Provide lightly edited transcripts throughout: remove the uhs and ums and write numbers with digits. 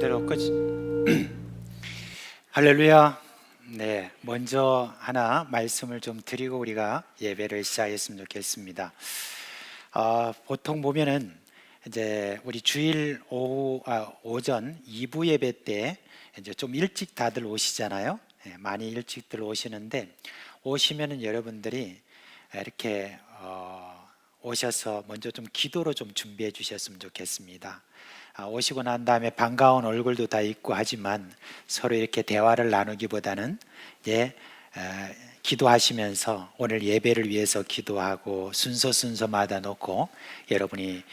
마음대로 할렐루야. 네, 먼저 하나 말씀을 좀 드리고 우리가 예배를 시작했으면 좋겠습니다. 보통 보면은 이제 우리 주일 오전 2부 예배 때 이제 좀 일찍 다들 오시잖아요. 네, 많이 일찍들 오시는데 오시면은 여러분들이 이렇게 오셔서 먼저 좀 기도로 좀 준비해 주셨으면 좋겠습니다. 오시고 난 다음에 반가운 얼굴도 다 있고 하지만 서로 이렇게 대화를 나누기보다는 기도하시면서 오늘 예배를 위해서 기도하고 순서마다 놓고 여러분이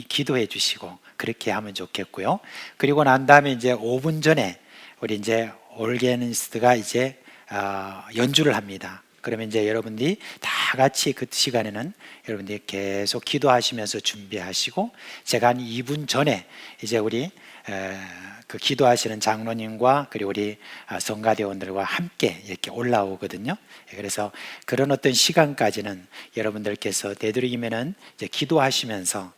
기도해 주시고 그렇게 하면 좋겠고요. 그리고 난 다음에 이제 5분 전에 우리 이제 올게니스트가 이제 연주를 합니다. 그러면 이제 여러분들이 다 같이 그 시간에는 여러분들이 계속 기도하시면서 준비하시고 제가 한 2분 전에 이제 우리 그 기도하시는 장로님과 그리고 우리 성가대원들과 함께 이렇게 올라오거든요. 그래서 그런 어떤 시간까지는 여러분들께서 되도록이면은 이제 기도하시면서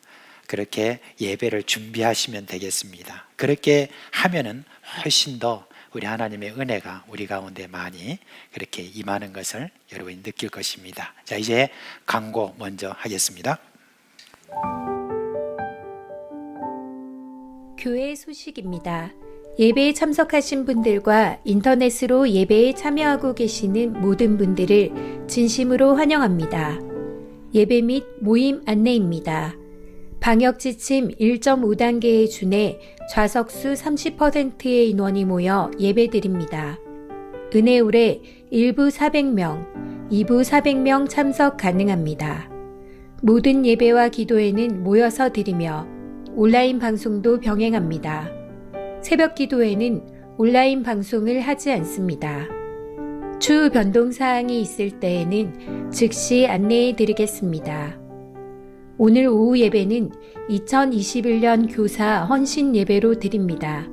그렇게 예배를 준비하시면 되겠습니다. 그렇게 하면은 훨씬 더 우리 하나님의 은혜가 우리 가운데 많이 그렇게 임하는 것을 여러분이 느낄 것입니다. 자, 이제 광고 먼저 하겠습니다. 교회 소식입니다. 예배에 참석하신 분들과 인터넷으로 예배에 참여하고 계시는 모든 분들을 진심으로 환영합니다. 예배 및 모임 안내입니다. 방역지침 1.5단계에 준해 좌석수 30%의 인원이 모여 예배드립니다. 은혜울에 1부 400명, 2부 400명 참석 가능합니다. 모든 예배와 기도회는 모여서 드리며 온라인 방송도 병행합니다. 새벽 기도회는 온라인 방송을 하지 않습니다. 추후 변동사항이 있을 때에는 즉시 안내해 드리겠습니다. 오늘 오후 예배는 2021년 교사 헌신 예배로 드립니다.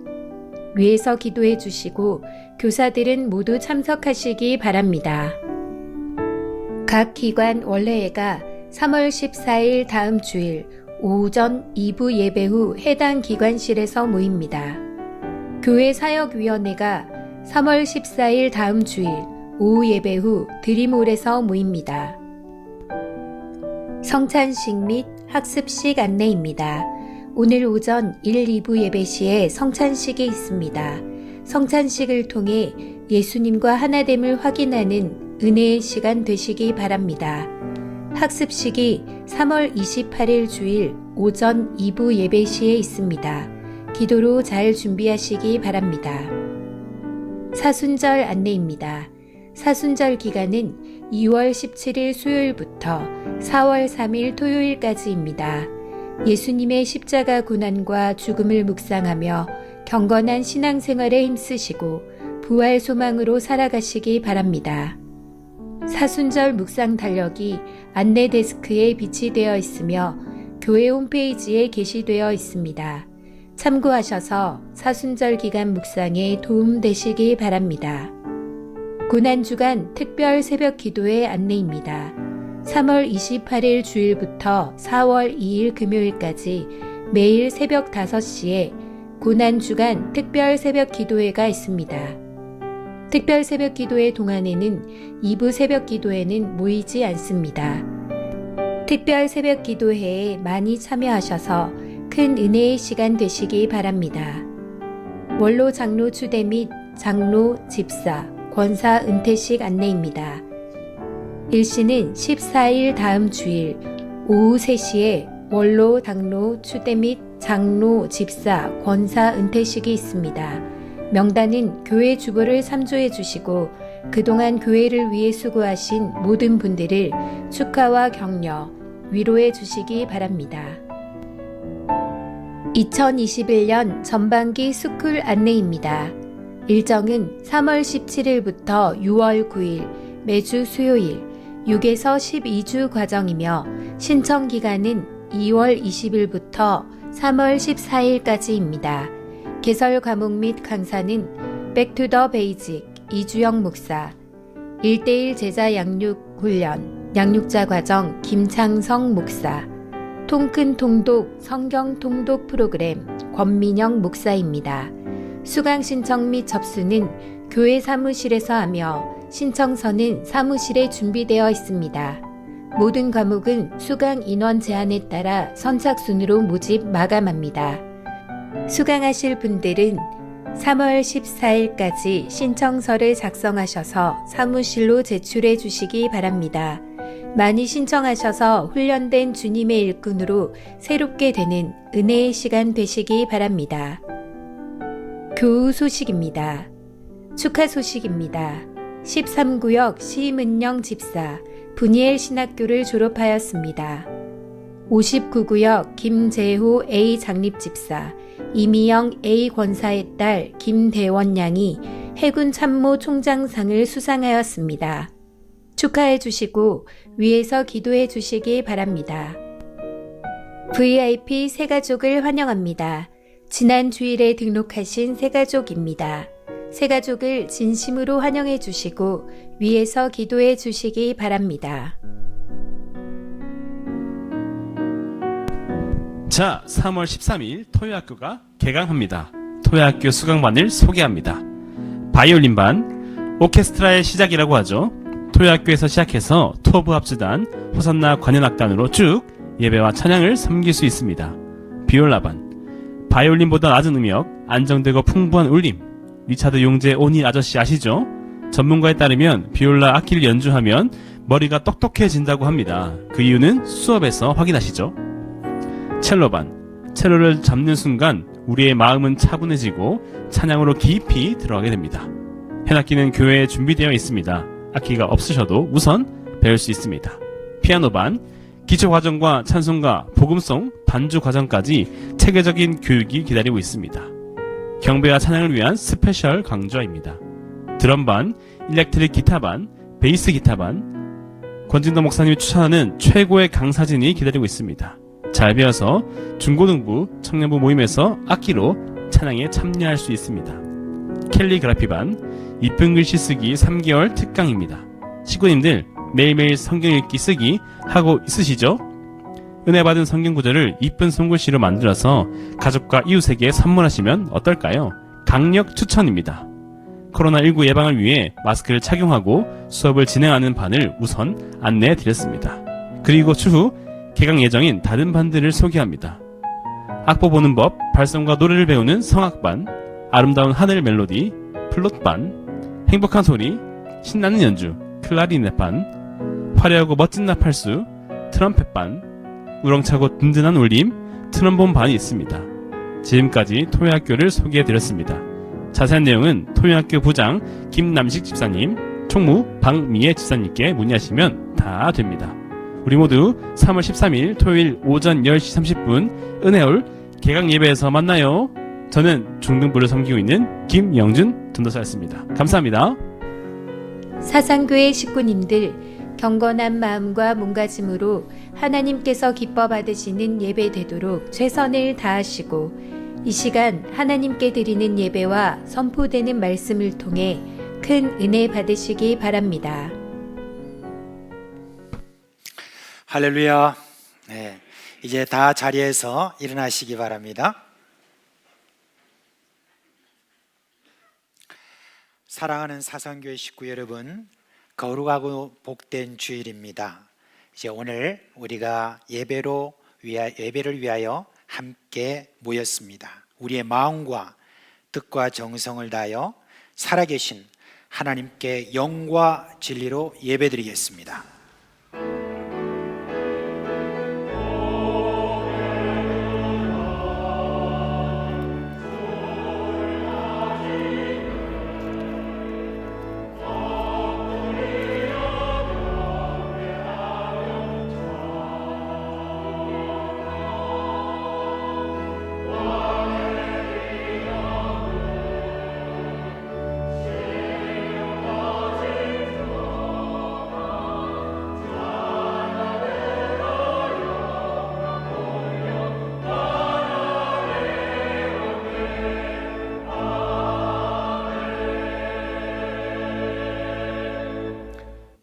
위에서 기도해 주시고 교사들은 모두 참석하시기 바랍니다. 각 기관 원래회가 3월 14일 다음 주일 오전 2부 예배 후 해당 기관실에서 모입니다. 교회 사역위원회가 3월 14일 다음 주일 오후 예배 후 드림홀에서 모입니다. 성찬식 및 학습식 안내입니다. 오늘 오전 1, 2부 예배 시에 성찬식이 있습니다. 성찬식을 통해 예수님과 하나됨을 확인하는 은혜의 시간 되시기 바랍니다. 학습식이 3월 28일 주일 오전 2부 예배 시에 있습니다. 기도로 잘 준비하시기 바랍니다. 사순절 안내입니다. 사순절 기간은 2월 17일 수요일부터 4월 3일 토요일까지입니다. 예수님의 십자가 고난과 죽음을 묵상하며 경건한 신앙생활에 힘쓰시고 부활 소망으로 살아가시기 바랍니다. 사순절 묵상 달력이 안내 데스크에 비치되어 있으며 교회 홈페이지에 게시되어 있습니다. 참고하셔서 사순절 기간 묵상에 도움되시기 바랍니다. 고난주간 특별 새벽 기도회 안내입니다. 3월 28일 주일부터 4월 2일 금요일까지 매일 새벽 5시에 고난주간 특별 새벽 기도회가 있습니다. 특별 새벽 기도회 동안에는 2부 새벽 기도회는 모이지 않습니다. 특별 새벽 기도회에 많이 참여하셔서 큰 은혜의 시간 되시기 바랍니다. 원로 장로 추대 및 장로, 집사, 권사 은퇴식 안내입니다. 일시는 14일 다음 주일 오후 3시에 원로 장로 추대 및 장로, 집사, 권사 은퇴식이 있습니다. 명단은 교회 주보를 참조해 주시고 그동안 교회를 위해 수고하신 모든 분들을 축하와 격려, 위로해 주시기 바랍니다. 2021년 전반기 스쿨 안내입니다. 일정은 3월 17일부터 6월 9일 매주 수요일 6에서 12주 과정이며 신청 기간은 2월 20일부터 3월 14일까지입니다. 개설 과목 및 강사는 백투더 베이직 이주영 목사, 1:1 제자 양육 훈련 양육자 과정 김창성 목사, 통큰 통독 성경 통독 프로그램 권민영 목사입니다. 수강 신청 및 접수는 교회 사무실에서 하며 신청서는 사무실에 준비되어 있습니다. 모든 과목은 수강 인원 제한에 따라 선착순으로 모집 마감합니다. 수강하실 분들은 3월 14일까지 신청서를 작성하셔서 사무실로 제출해 주시기 바랍니다. 많이 신청하셔서 훈련된 주님의 일꾼으로 새롭게 되는 은혜의 시간 되시기 바랍니다. 교우 소식입니다. 축하 소식입니다. 13구역 시문영 집사 분이엘 신학교를 졸업하였습니다. 59구역 김재호 A 장립집사 이미영 A 권사의 딸 김대원 양이 해군 참모 총장상을 수상하였습니다. 축하해 주시고 위에서 기도해 주시기 바랍니다. VIP 새가족을 환영합니다. 지난 주일에 등록하신 새가족입니다. 새가족을 진심으로 환영해 주시고 위에서 기도해 주시기 바랍니다. 자, 3월 13일 토요학교가 개강합니다. 토요학교 수강반을 소개합니다. 바이올린반, 오케스트라의 시작이라고 하죠. 토요학교에서 시작해서 투어브 합주단, 호산나 관현악단으로 쭉 예배와 찬양을 섬길 수 있습니다. 비올라반, 바이올린보다 낮은 음역, 안정되고 풍부한 울림. 리차드 용재 오닐 아저씨 아시죠? 전문가에 따르면 비올라 악기를 연주하면 머리가 똑똑해진다고 합니다. 그 이유는 수업에서 확인하시죠. 첼로반, 첼로를 잡는 순간 우리의 마음은 차분해지고 찬양으로 깊이 들어가게 됩니다. 현악기는 교회에 준비되어 있습니다. 악기가 없으셔도 우선 배울 수 있습니다. 피아노반, 기초과정과 찬송가, 복음송, 반주 과정까지 체계적인 교육이 기다리고 있습니다. 경배와 찬양을 위한 스페셜 강좌입니다. 드럼반, 일렉트릭 기타반, 베이스 기타반, 권진도 목사님이 추천하는 최고의 강사진이 기다리고 있습니다. 잘 배워서 중고등부, 청년부 모임에서 악기로 찬양에 참여할 수 있습니다. 캘리그라피반, 이쁜 글씨 쓰기 3개월 특강입니다. 식구님들 매일매일 성경 읽기 쓰기 하고 있으시죠? 은혜 받은 성경 구절을 이쁜 손글씨로 만들어서 가족과 이웃에게 선물하시면 어떨까요? 강력 추천입니다. 코로나19 예방을 위해 마스크를 착용하고 수업을 진행하는 반을 우선 안내해 드렸습니다. 그리고 추후 개강 예정인 다른 반들을 소개합니다. 악보 보는 법, 발성과 노래를 배우는 성악반, 아름다운 하늘 멜로디, 플룻반, 행복한 소리, 신나는 연주, 클라리넷반, 화려하고 멋진 나팔수, 트럼펫반, 우렁차고 든든한 울림, 트럼본 반이 있습니다. 지금까지 토요학교를 소개해드렸습니다. 자세한 내용은 토요학교 부장 김남식 집사님, 총무 박미애 집사님께 문의하시면 다 됩니다. 우리 모두 3월 13일 토요일 오전 10시 30분 은혜올 개강 예배에서 만나요. 저는 중등부를 섬기고 있는 김영준 전도사였습니다. 감사합니다. 사상교회 식구님들, 경건한 마음과 몸가짐으로 하나님께서 기뻐 받으시는 예배 되도록 최선을 다하시고 이 시간 하나님께 드리는 예배와 선포되는 말씀을 통해 큰 은혜 받으시기 바랍니다. 할렐루야. 네, 이제 다 자리에서 일어나시기 바랍니다. 사랑하는 사상교회 식구 여러분, 거룩하고 복된 주일입니다. 이제 오늘 우리가 예배를 위하여 함께 모였습니다. 우리의 마음과 뜻과 정성을 다하여 살아계신 하나님께 영과 진리로 예배드리겠습니다.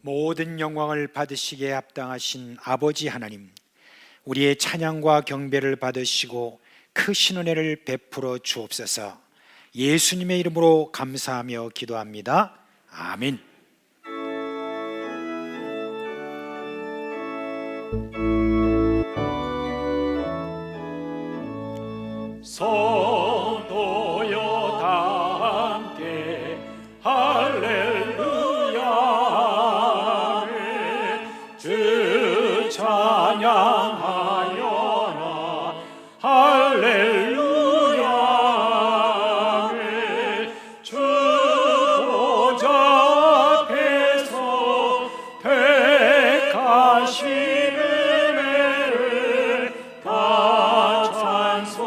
모든 영광을 받으시기에 합당하신 아버지 하나님, 우리의 찬양과 경배를 받으시고 크신 은혜를 베풀어 주옵소서. 예수님의 이름으로 감사하며 기도합니다. 아멘. 성도여 다 함께 할렐루야 주 찬양하여라 할렐루야 주 보좌 앞에서 택하신 은혜를 다 찬송하여라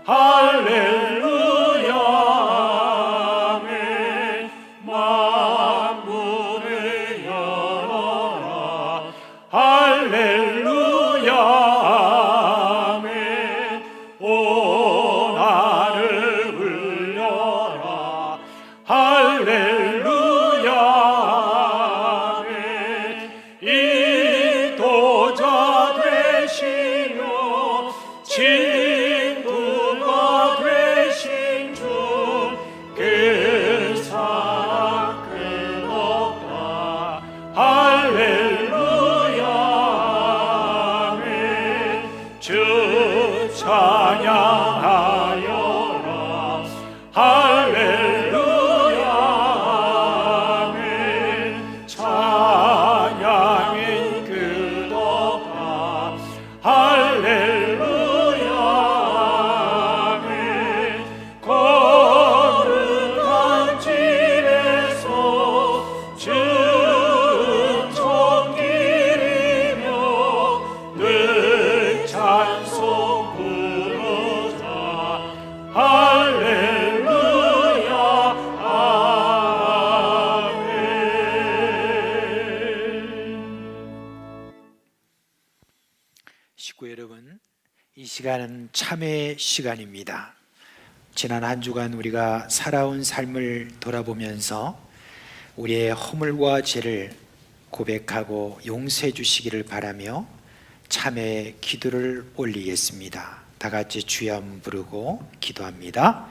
할렐루야 아멘 만문을 열어라 할렐루야 아멘 온 하늘 울려라 할렐루야 아멘 인도자 되시며 친구가 되신 주 그 사랑 끝없다 할렐루야 아멘 주 찬양하여라 할렐루야 아멘 찬양은 끝없다 할렐루야 아멘 거룩한 집에서 은총 기리며 늘 찬송 부르자 할렐루야 아멘. 식구 여러분, 이 시간은 참회의 시간입니다. 지난 한 주간 우리가 살아온 삶을 돌아보면서 우리의 허물과 죄를 고백하고 용서해 주시기를 바라며 참회의 기도를 올리겠습니다. 다 같이 주여 한번 부르고 기도합니다.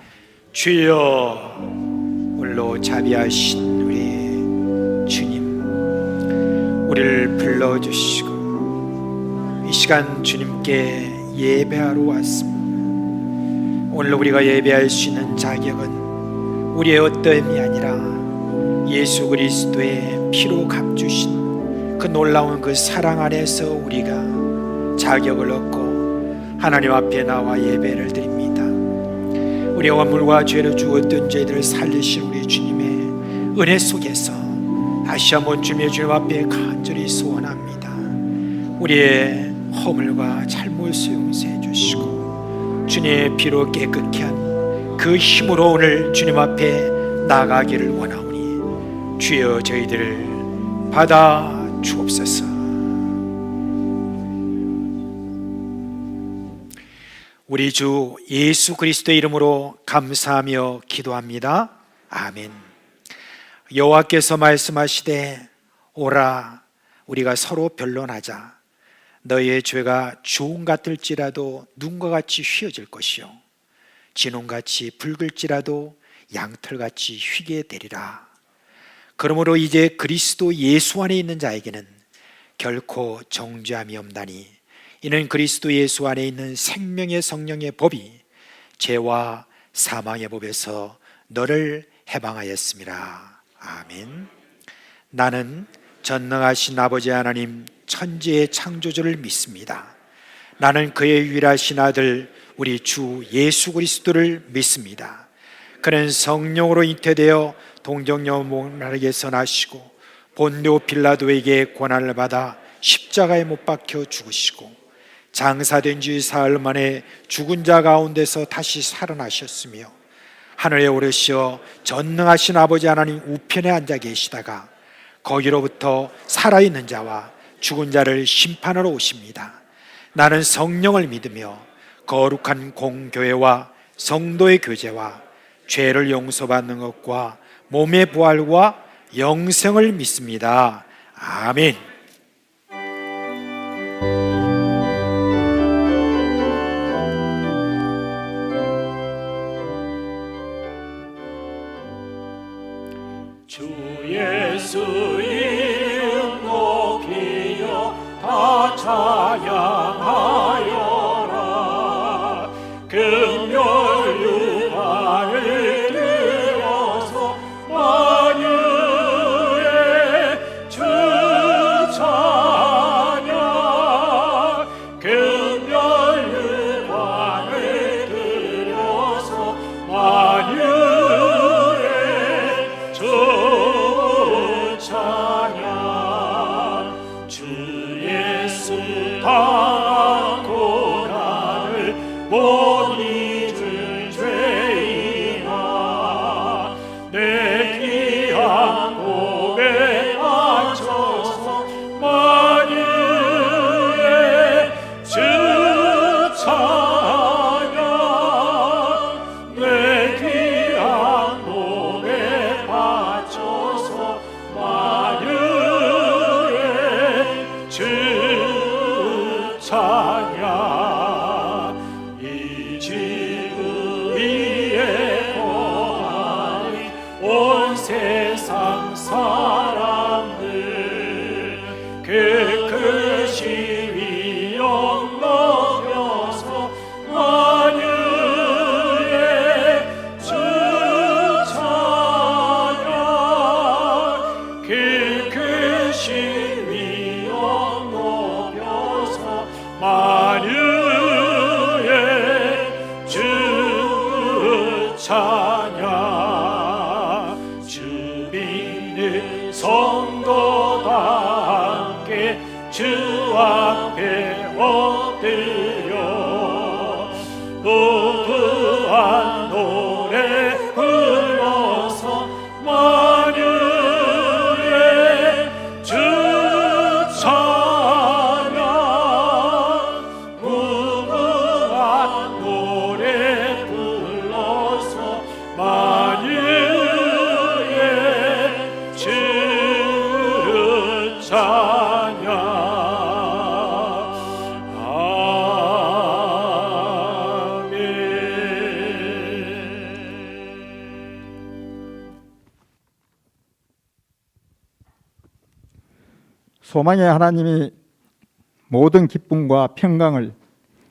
주여, 홀로 자비하신 우리 주님, 우리를 불러주시고 이 시간 주님께 예배하러 왔습니다. 오늘 우리가 예배할 수 있는 자격은 우리의 어떠함이 아니라 예수 그리스도의 피로 값주신 그 놀라운 그 사랑 안에서 우리가 자격을 얻고 하나님 앞에 나와 예배를 드립니다. 우리 허물과 죄를 주었던 죄들을 살리신 우리 주님의 은혜 속에서 다시 한번 주님 앞에 간절히 소원합니다. 우리의 허물과 잘못을 용서해 주시고 주님의 피로 깨끗게 한 그 힘으로 오늘 주님 앞에 나가기를 원하오니 주여 저희들을 받아 주옵소서. 우리 주 예수 그리스도의 이름으로 감사하며 기도합니다. 아멘. 여호와께서 말씀하시되 오라 우리가 서로 변론하자. 너희의 죄가 주홍 같을지라도 눈과 같이 휘어질 것이요 진홍같이 붉을지라도 양털같이 휘게 되리라. 그러므로 이제 그리스도 예수 안에 있는 자에게는 결코 정죄함이 없나니 이는 그리스도 예수 안에 있는 생명의 성령의 법이 죄와 사망의 법에서 너를 해방하였습니다. 아멘. 나는 전능하신 아버지 하나님 천지의 창조주를 믿습니다. 나는 그의 유일하신 아들 우리 주 예수 그리스도를 믿습니다. 그는 성령으로 잉태되어 동정녀 모나르에서 나시고 본디오 빌라도에게 고난을 받아 십자가에 못 박혀 죽으시고 장사된 지 사흘 만에 죽은 자 가운데서 다시 살아나셨으며 하늘에 오르시어 전능하신 아버지 하나님 우편에 앉아 계시다가 거기로부터 살아있는 자와 죽은 자를 심판하러 오십니다. 나는 성령을 믿으며 거룩한 공교회와 성도의 교제와 죄를 용서받는 것과 몸의 부활과 영생을 믿습니다. 아멘. 주 예수 이름 높이여 다 찬양하여라. 금요 유가를 들어서 만유의 주 찬양. 금요 유가를 들어서 만유의 주 찬양. 주 예수 당한 고난을 못 잊을 죄인아, 내 귀한 몸에 바쳐서 만유의 주 찬양. 내 귀한 몸에 바쳐서 만유의 주 찬양. 이 지구 위에 거하는 온 세상 사람들 그 크신 위엄 넘겨서 만유의 주 찬양. 그 크신 위엄 높여서 만유의 주 찬양. 주 믿는 성도다 함께 주 앞에 엎드려 노부한 노래 불러서 만유의 주 찬양. 무궁한 노래 불러서 만유의 주 찬양. 소망의 하나님이 모든 기쁨과 평강을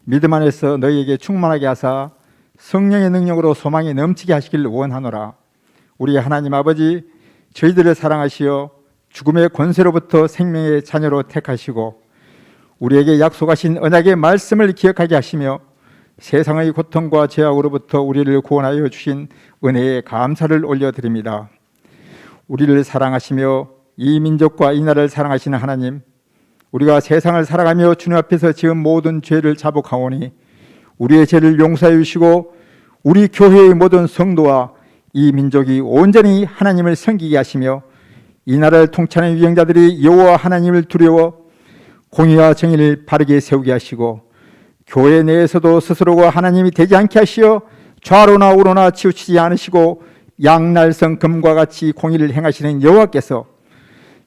믿음 안에서 너희에게 충만하게 하사 성령의 능력으로 소망이 넘치게 하시길 원하노라. 우리 하나님 아버지, 저희들을 사랑하시어 죽음의 권세로부터 생명의 자녀로 택하시고 우리에게 약속하신 언약의 말씀을 기억하게 하시며 세상의 고통과 죄악으로부터 우리를 구원하여 주신 은혜에 감사를 올려드립니다. 우리를 사랑하시며 이 민족과 이 나라를 사랑하시는 하나님, 우리가 세상을 살아가며 주님 앞에서 지은 모든 죄를 자복하오니 우리의 죄를 용서해 주시고 우리 교회의 모든 성도와 이 민족이 온전히 하나님을 섬기게 하시며 이 나라를 통치하는 위정자들이 여호와 하나님을 두려워 공의와 정의를 바르게 세우게 하시고 교회 내에서도 스스로가 하나님이 되지 않게 하시어 좌로나 우로나 치우치지 않으시고 양날성 금과 같이 공의를 행하시는 여호와께서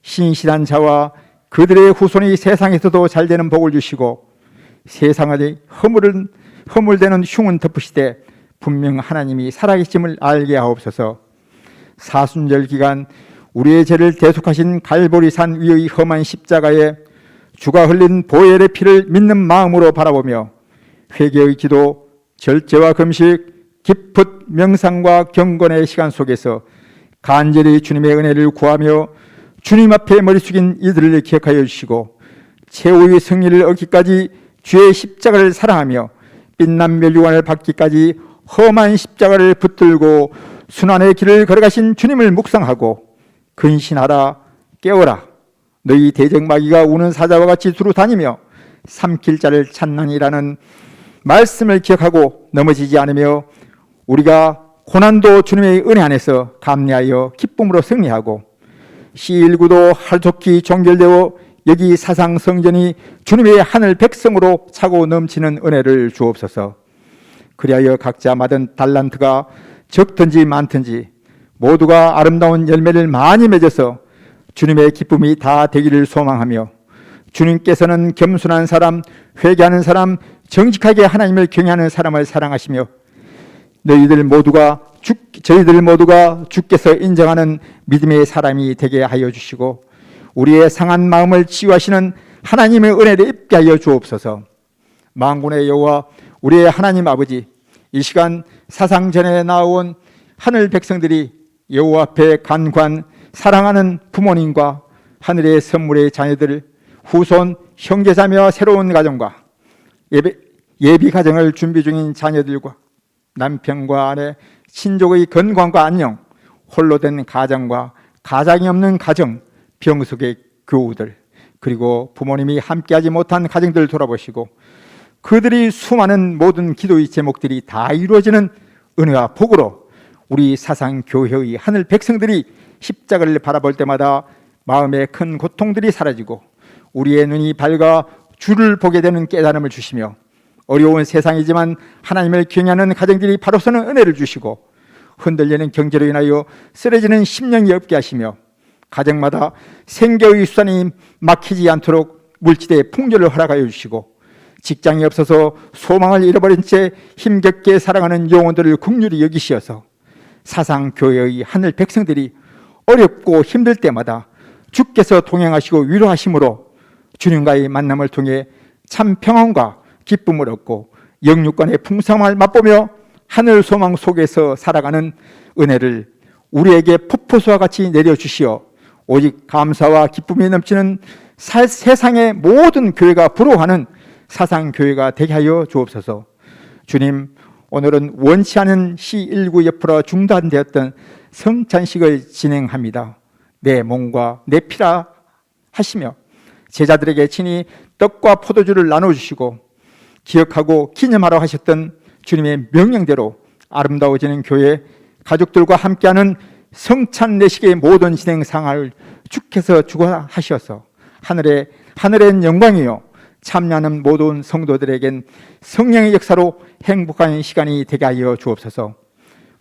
신실한 자와 그들의 후손이 세상에서도 잘되는 복을 주시고 세상의 허물되는 흉은 덮으시되 분명 하나님이 살아계심을 알게 하옵소서. 사순절 기간 우리의 죄를 대속하신 갈보리산 위의 험한 십자가에 주가 흘린 보혈의 피를 믿는 마음으로 바라보며 회개의 기도, 절제와 금식, 깊은 명상과 경건의 시간 속에서 간절히 주님의 은혜를 구하며 주님 앞에 머리 숙인 이들을 기억하여 주시고 최후의 승리를 얻기까지 주의 십자가를 사랑하며 빛난 멸류관을 받기까지 험한 십자가를 붙들고 순환의 길을 걸어가신 주님을 묵상하고 근신하라, 깨어라, 너희 대적마귀가 우는 사자와 같이 두루 다니며 삼킬 자를 찾나니라는 말씀을 기억하고 넘어지지 않으며 우리가 고난도 주님의 은혜 안에서 감내하여 기쁨으로 승리하고 C19도 하루속히 종결되어 여기 사상 성전이 주님의 하늘 백성으로 차고 넘치는 은혜를 주옵소서. 그리하여 각자 받은 달란트가 적든지 많든지 모두가 아름다운 열매를 많이 맺어서 주님의 기쁨이 다 되기를 소망하며 주님께서는 겸손한 사람, 회개하는 사람, 정직하게 하나님을 경외하는 사람을 사랑하시며 저희들 모두가 주께서 인정하는 믿음의 사람이 되게 하여 주시고 우리의 상한 마음을 치유하시는 하나님의 은혜를 입게 하여 주옵소서. 만군의 여호와 우리의 하나님 아버지, 이 시간 사상전에 나온 하늘 백성들이 여호와 앞에 간구한 사랑하는 부모님과 하늘의 선물의 자녀들, 후손 형제자매와 새로운 가정과 예비 가정을 준비 중인 자녀들과 남편과 아내, 친족의 건강과 안녕, 홀로 된 가정과 가장이 없는 가정, 병석의 교우들, 그리고 부모님이 함께하지 못한 가정들을 돌아보시고 그들이 수많은 모든 기도의 제목들이 다 이루어지는 은혜와 복으로 우리 사상교회의 하늘 백성들이 십자가를 바라볼 때마다 마음의 큰 고통들이 사라지고 우리의 눈이 밝아 주를 보게 되는 깨달음을 주시며 어려운 세상이지만 하나님을 경외하는 가정들이 바로서는 은혜를 주시고 흔들리는 경제로 인하여 쓰러지는 심령이 없게 하시며 가정마다 생계의 수단이 막히지 않도록 물질의 풍조를 허락하여 주시고 직장이 없어서 소망을 잃어버린 채 힘겹게 살아가는 영혼들을 긍휼히 여기시어서 사상교회의 하늘 백성들이 어렵고 힘들 때마다 주께서 동행하시고 위로하심으로 주님과의 만남을 통해 참 평안과 기쁨을 얻고 영육간의 풍성함을 맛보며 하늘 소망 속에서 살아가는 은혜를 우리에게 폭포수와 같이 내려주시어 오직 감사와 기쁨이 넘치는 세상의 모든 교회가 부러워하는 사상교회가 되게 하여 주옵소서. 주님, 오늘은 원치 않은 시19 여프로 중단되었던 성찬식을 진행합니다. 내 몸과 내 피라 하시며 제자들에게 친히 떡과 포도주를 나눠주시고 기억하고 기념하러 하셨던 주님의 명령대로 아름다워지는 교회 가족들과 함께하는 성찬 내식의 모든 진행 상황을 주께서 주관하셔서 하늘의 영광이요 참여하는 모든 성도들에겐 성령의 역사로 행복한 시간이 되게 하여 주옵소서.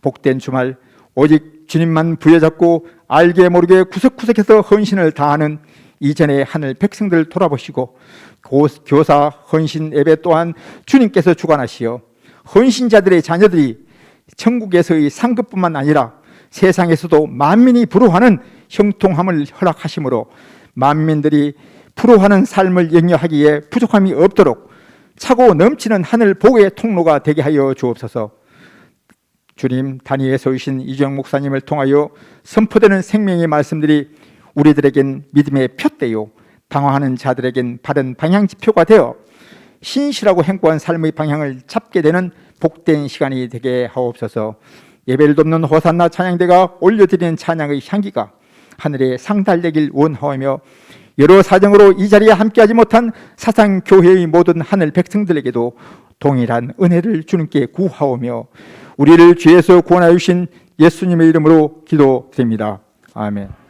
복된 주말 오직 주님만 부여잡고 알게 모르게 구석구석에서 헌신을 다하는 이전의 하늘 백성들을 돌아보시고 교사 헌신 예배 또한 주님께서 주관하시어 헌신자들의 자녀들이 천국에서의 상급뿐만 아니라 세상에서도 만민이 부러워하는 형통함을 허락하심으로 만민들이 부러워하는 삶을 영위하기에 부족함이 없도록 차고 넘치는 하늘 복의 통로가 되게 하여 주옵소서. 주님, 단위에 서이신 이정 목사님을 통하여 선포되는 생명의 말씀들이 우리들에겐 믿음의 표대요 방황하는 자들에겐 바른 방향지표가 되어 신실하고 행복한 삶의 방향을 잡게 되는 복된 시간이 되게 하옵소서. 예배를 돕는 호산나 찬양대가 올려드리는 찬양의 향기가 하늘에 상달되길 원하오며 여러 사정으로 이 자리에 함께하지 못한 사상교회의 모든 하늘 백성들에게도 동일한 은혜를 주님께 구하오며 우리를 죄에서 구원하여 주신 예수님의 이름으로 기도드립니다. 아멘.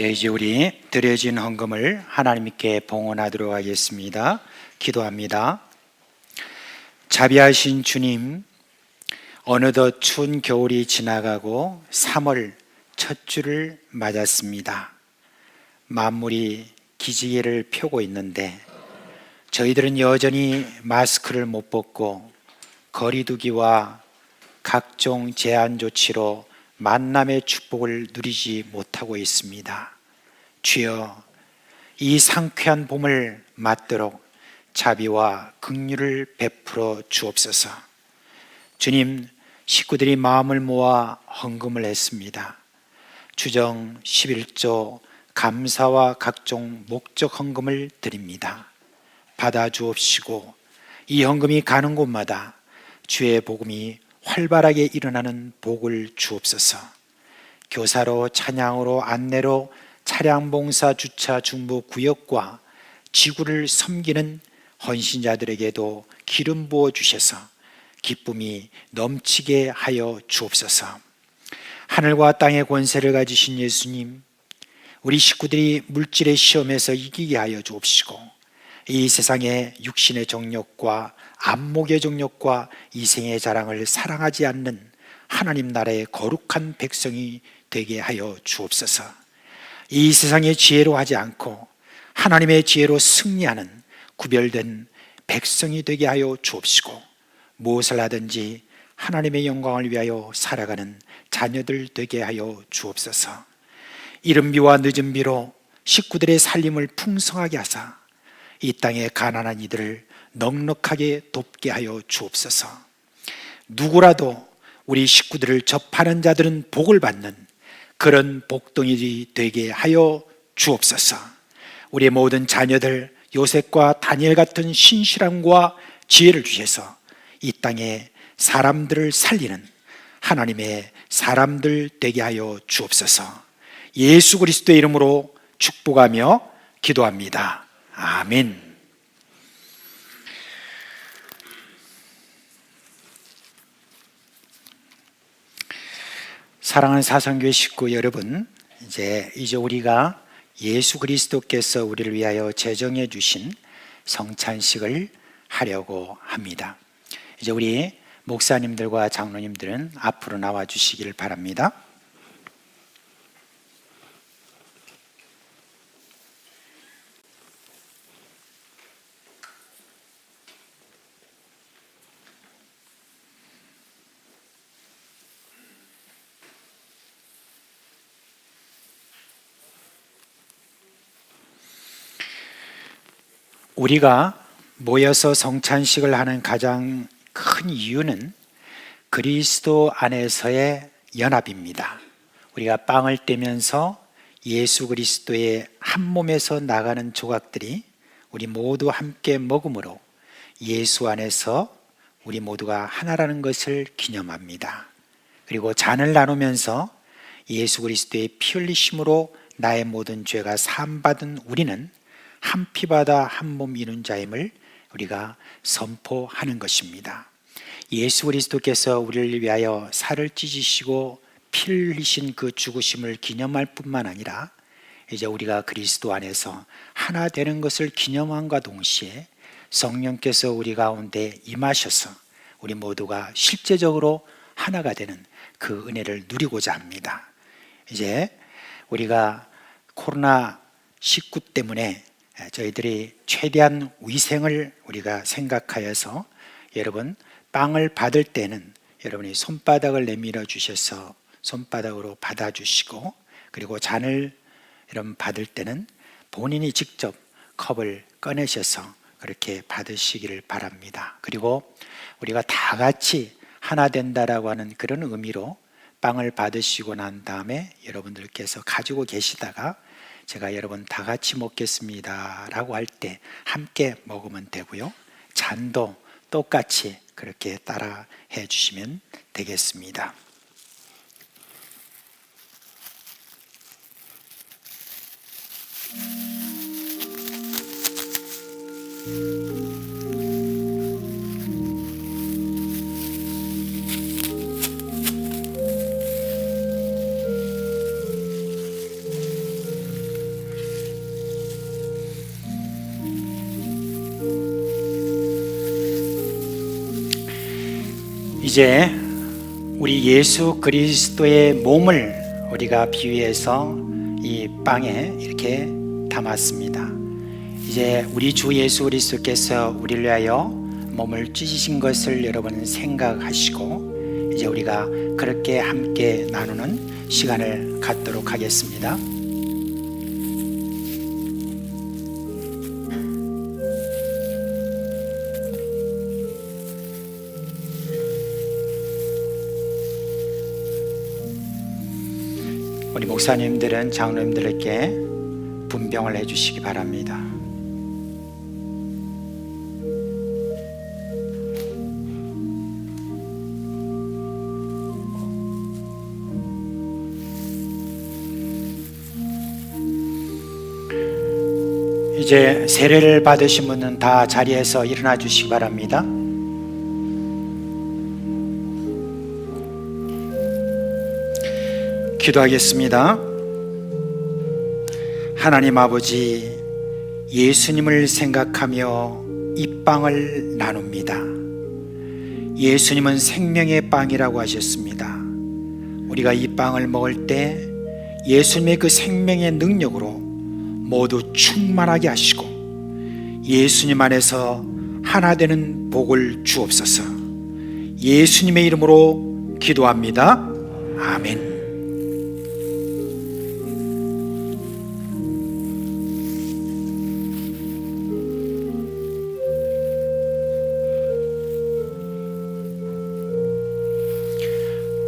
네, 이제 우리 드려진 헌금을 하나님께 봉헌하도록 하겠습니다. 기도합니다. 자비하신 주님, 어느덧 추운 겨울이 지나가고 3월 첫 주를 맞았습니다. 만물이 기지개를 펴고 있는데 저희들은 여전히 마스크를 못 벗고 거리두기와 각종 제한 조치로 만남의 축복을 누리지 못하고 있습니다. 주여, 이 상쾌한 봄을 맞도록 자비와 긍휼을 베풀어 주옵소서. 주님, 식구들이 마음을 모아 헌금을 했습니다. 주정 11조 감사와 각종 목적 헌금을 드립니다. 받아 주옵시고 이 헌금이 가는 곳마다 주의 복음이 활발하게 일어나는 복을 주옵소서. 교사로, 찬양으로, 안내로, 차량 봉사 주차 중부 구역과 지구를 섬기는 헌신자들에게도 기름 부어 주셔서 기쁨이 넘치게 하여 주옵소서. 하늘과 땅의 권세를 가지신 예수님, 우리 식구들이 물질의 시험에서 이기게 하여 주옵시고 이 세상의 육신의 정욕과 안목의 정욕과 이생의 자랑을 사랑하지 않는 하나님 나라의 거룩한 백성이 되게 하여 주옵소서. 이 세상의 지혜로 하지 않고 하나님의 지혜로 승리하는 구별된 백성이 되게 하여 주옵시고 무엇을 하든지 하나님의 영광을 위하여 살아가는 자녀들 되게 하여 주옵소서. 이른 비와 늦은 비로 식구들의 살림을 풍성하게 하사 이 땅의 가난한 이들을 넉넉하게 돕게 하여 주옵소서. 누구라도 우리 식구들을 접하는 자들은 복을 받는 그런 복덩이들이 되게 하여 주옵소서. 우리의 모든 자녀들 요셉과 다니엘 같은 신실함과 지혜를 주셔서 이 땅에 사람들을 살리는 하나님의 사람들 되게 하여 주옵소서. 예수 그리스도의 이름으로 축복하며 기도합니다. 아멘. 사랑하는 사상교회 식구 여러분, 이제 우리가 예수 그리스도께서 우리를 위하여 제정해 주신 성찬식을 하려고 합니다. 이제 우리 목사님들과 장로님들은 앞으로 나와 주시기를 바랍니다. 우리가 모여서 성찬식을 하는 가장 큰 이유는 그리스도 안에서의 연합입니다. 우리가 빵을 떼면서 예수 그리스도의 한 몸에서 나가는 조각들이 우리 모두 함께 먹음으로 예수 안에서 우리 모두가 하나라는 것을 기념합니다. 그리고 잔을 나누면서 예수 그리스도의 피 흘리심으로 나의 모든 죄가 사함받은 우리는 한 피바다 한 몸 이룬 자임을 우리가 선포하는 것입니다. 예수 그리스도께서 우리를 위하여 살을 찢으시고 피를 흘리신 그 죽으심을 기념할 뿐만 아니라 이제 우리가 그리스도 안에서 하나 되는 것을 기념함과 동시에 성령께서 우리 가운데 임하셔서 우리 모두가 실제적으로 하나가 되는 그 은혜를 누리고자 합니다. 이제 우리가 코로나19 때문에 저희들이 최대한 위생을 우리가 생각하여서 여러분 빵을 받을 때는 여러분이 손바닥을 내밀어 주셔서 손바닥으로 받아주시고, 그리고 잔을 여러분 받을 때는 본인이 직접 컵을 꺼내셔서 그렇게 받으시기를 바랍니다. 그리고 우리가 다 같이 하나 된다라고 하는 그런 의미로 빵을 받으시고 난 다음에 여러분들께서 가지고 계시다가 제가 여러분 다 같이 먹겠습니다 라고 할 때 함께 먹으면 되고요. 잔도 똑같이 그렇게 따라 해 주시면 되겠습니다. 이제 우리 예수 그리스도의 몸을 우리가 비유해서 이 빵에 이렇게 담았습니다. 이제 우리 주 예수 그리스도께서 우리를 위하여 몸을 찢으신 것을 여러분 생각하시고 이제 우리가 그렇게 함께 나누는 시간을 갖도록 하겠습니다. 우리 목사님들은 장로님들에게 분병을 해주시기 바랍니다. 이제 세례를 받으신 분은 다 자리에서 일어나 주시기 바랍니다. 기도하겠습니다. 하나님 아버지, 예수님을 생각하며 이 빵을 나눕니다. 예수님은 생명의 빵이라고 하셨습니다. 우리가 이 빵을 먹을 때 예수님의 그 생명의 능력으로 모두 충만하게 하시고 예수님 안에서 하나 되는 복을 주옵소서. 예수님의 이름으로 기도합니다. 아멘.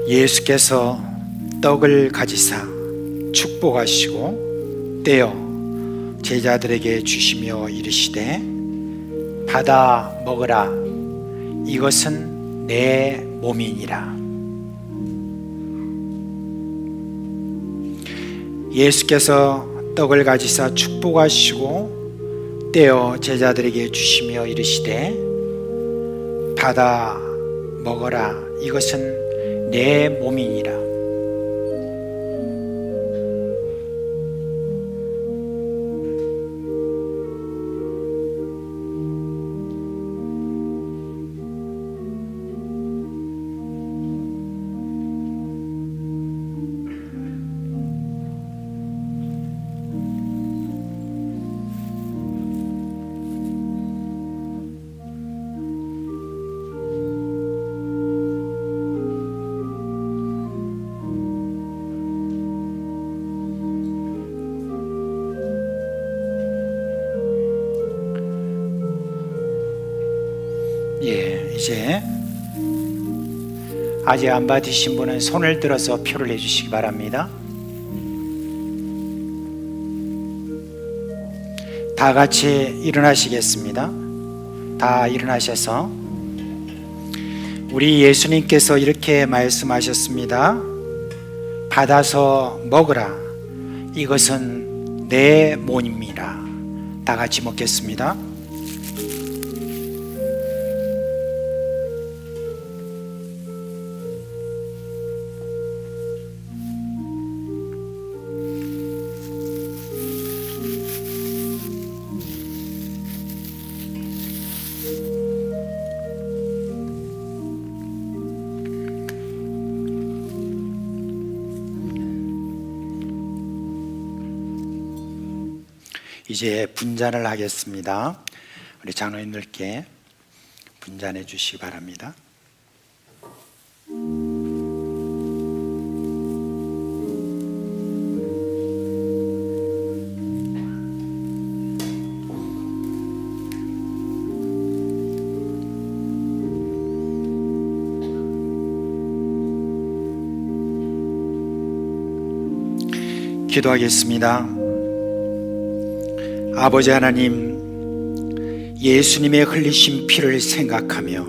예수께서 떡을 가지사 축복하시고 떼어 제자들에게 주시며 이르시되 받아 먹으라, 이것은 내 몸이니라. 예수께서 떡을 가지사 축복하시고 떼어 제자들에게 주시며 이르시되 받아 먹어라, 이것은 내 몸이니라. 이제 아직 안 받으신 분은 손을 들어서 표를 해주시기 바랍니다. 다 같이 일어나시겠습니다. 다 일어나셔서 우리 예수님께서 이렇게 말씀하셨습니다. 받아서 먹으라, 이것은 내 몸입니다. 다 같이 먹겠습니다. 이제 분잔을 하겠습니다. 우리 장로님들께 분잔해 주시기 바랍니다. 기도하겠습니다. 아버지 하나님, 예수님의 흘리신 피를 생각하며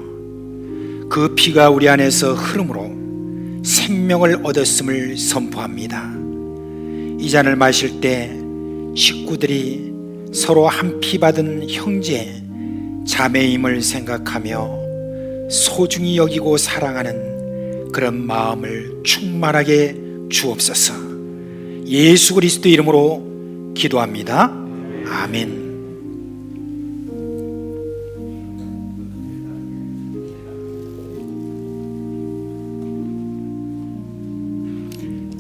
그 피가 우리 안에서 흐름으로 생명을 얻었음을 선포합니다. 이 잔을 마실 때 식구들이 서로 한 피 받은 형제, 자매임을 생각하며 소중히 여기고 사랑하는 그런 마음을 충만하게 주옵소서. 예수 그리스도 이름으로 기도합니다. 아멘.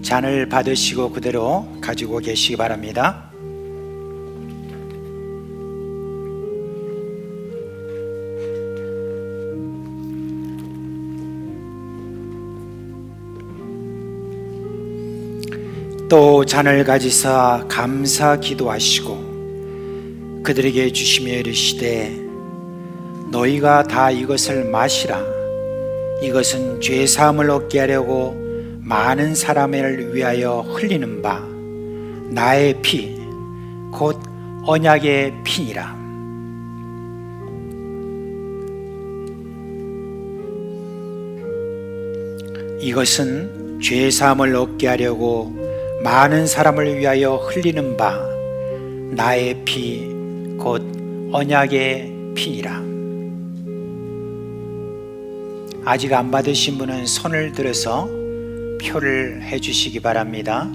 잔을 받으시고 그대로 가지고 계시기 바랍니다. 또 잔을 가지사 감사 기도하시고 그들에게 주시며 이르시되 너희가 다 이것을 마시라. 이것은 죄 사함을 얻게 하려고 많은 사람을 위하여 흘리는 바 나의 피 곧 언약의 피니라. 이것은 죄 사함을 얻게 하려고 많은 사람을 위하여 흘리는 바 나의 피 곧 언약의 피니라. 아직 안 받으신 분은 손을 들어서 표를 해주시기 바랍니다.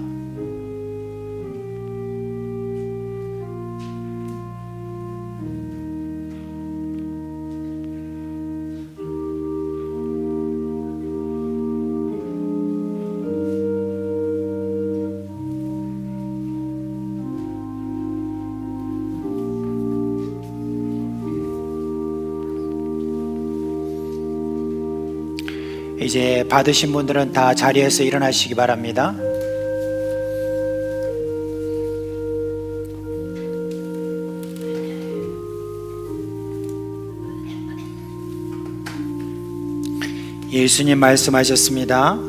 이제 받으신 분들은 다 자리에서 일어나시기 바랍니다. 예수님 말씀하셨습니다.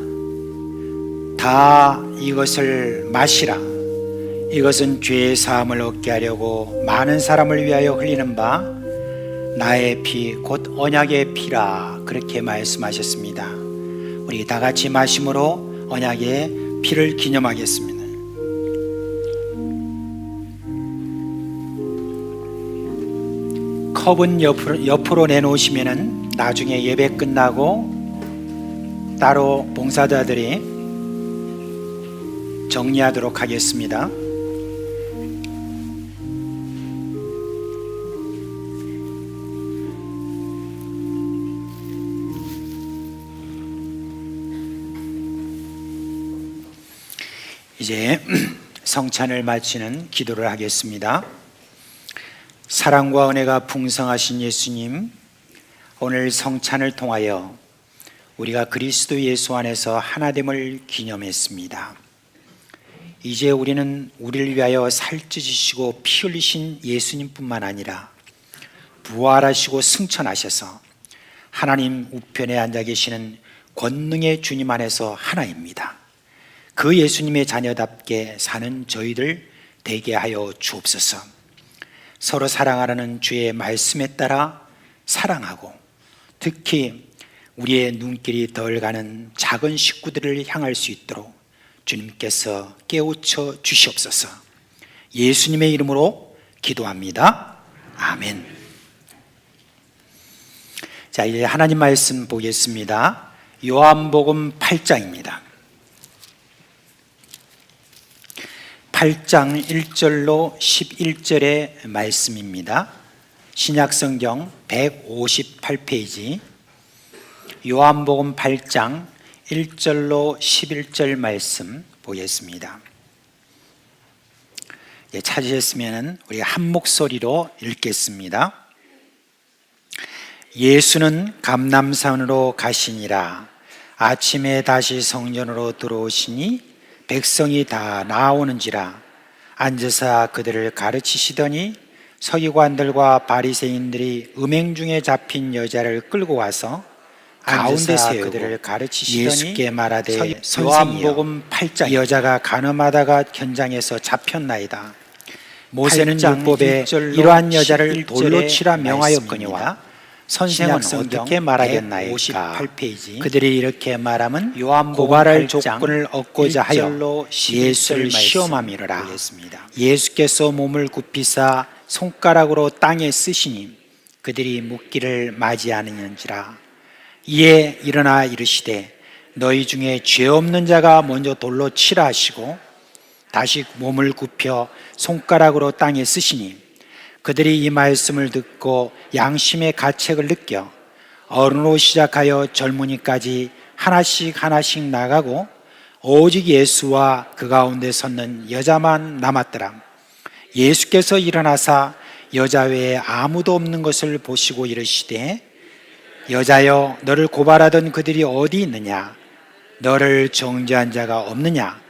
다 이것을 마시라. 이것은 죄의 사함을 얻게 하려고 많은 사람을 위하여 흘리는 바 나의 피 곧 언약의 피라. 그렇게 말씀하셨습니다. 우리 다 같이 마심으로 언약의 피를 기념하겠습니다. 컵은 옆으로 내놓으시면은 나중에 예배 끝나고 따로 봉사자들이 정리하도록 하겠습니다. 이제 성찬을 마치는 기도를 하겠습니다. 사랑과 은혜가 풍성하신 예수님, 오늘 성찬을 통하여 우리가 그리스도 예수 안에서 하나됨을 기념했습니다. 이제 우리는 우리를 위하여 살찌시고 피 흘리신 예수님뿐만 아니라 부활하시고 승천하셔서 하나님 우편에 앉아 계시는 권능의 주님 안에서 하나입니다. 그 예수님의 자녀답게 사는 저희들 되게 하여 주옵소서. 서로 사랑하라는 주의 말씀에 따라 사랑하고 특히 우리의 눈길이 덜 가는 작은 식구들을 향할 수 있도록 주님께서 깨우쳐 주시옵소서. 예수님의 이름으로 기도합니다. 아멘. 자, 이제 하나님 말씀 보겠습니다. 요한복음 8장입니다. 8장 1절로 11절의 말씀입니다. 신약성경 158페이지 요한복음 8장 1절로 11절 말씀 보겠습니다. 찾으셨으면 우리 한 목소리로 읽겠습니다. 예수는 감람산으로 가시니라. 아침에 다시 성전으로 들어오시니 백성이 다 나오는지라. 앉으사 그들을 가르치시더니 서기관들과 바리새인들이 음행 중에 잡힌 여자를 끌고 와서 가운데 세우고 그들을 가르치시더니 예수께 말하되 요한복음 8장 이 여자가 간음하다가 현장에서 잡혔나이다. 모세는 율법에 이러한 여자를 돌로 치라 명하였거니와 선생은 어떻게 말하겠나이까. 그들이 이렇게 말하면 고발할 조건을 얻고자 하여 예수를 시험함이라. 예수께서 몸을 굽히사 손가락으로 땅에 쓰시니 그들이 묻기를 맞이하느니라. 이에 일어나 이르시되 너희 중에 죄 없는 자가 먼저 돌로 치라 하시고 다시 몸을 굽혀 손가락으로 땅에 쓰시니 그들이 이 말씀을 듣고 양심의 가책을 느껴 어른으로 시작하여 젊은이까지 하나씩 나가고 오직 예수와 그 가운데 섰는 여자만 남았더라. 예수께서 일어나사 여자 외에 아무도 없는 것을 보시고 이르시되 여자여 너를 고발하던 그들이 어디 있느냐? 너를 정죄한 자가 없느냐?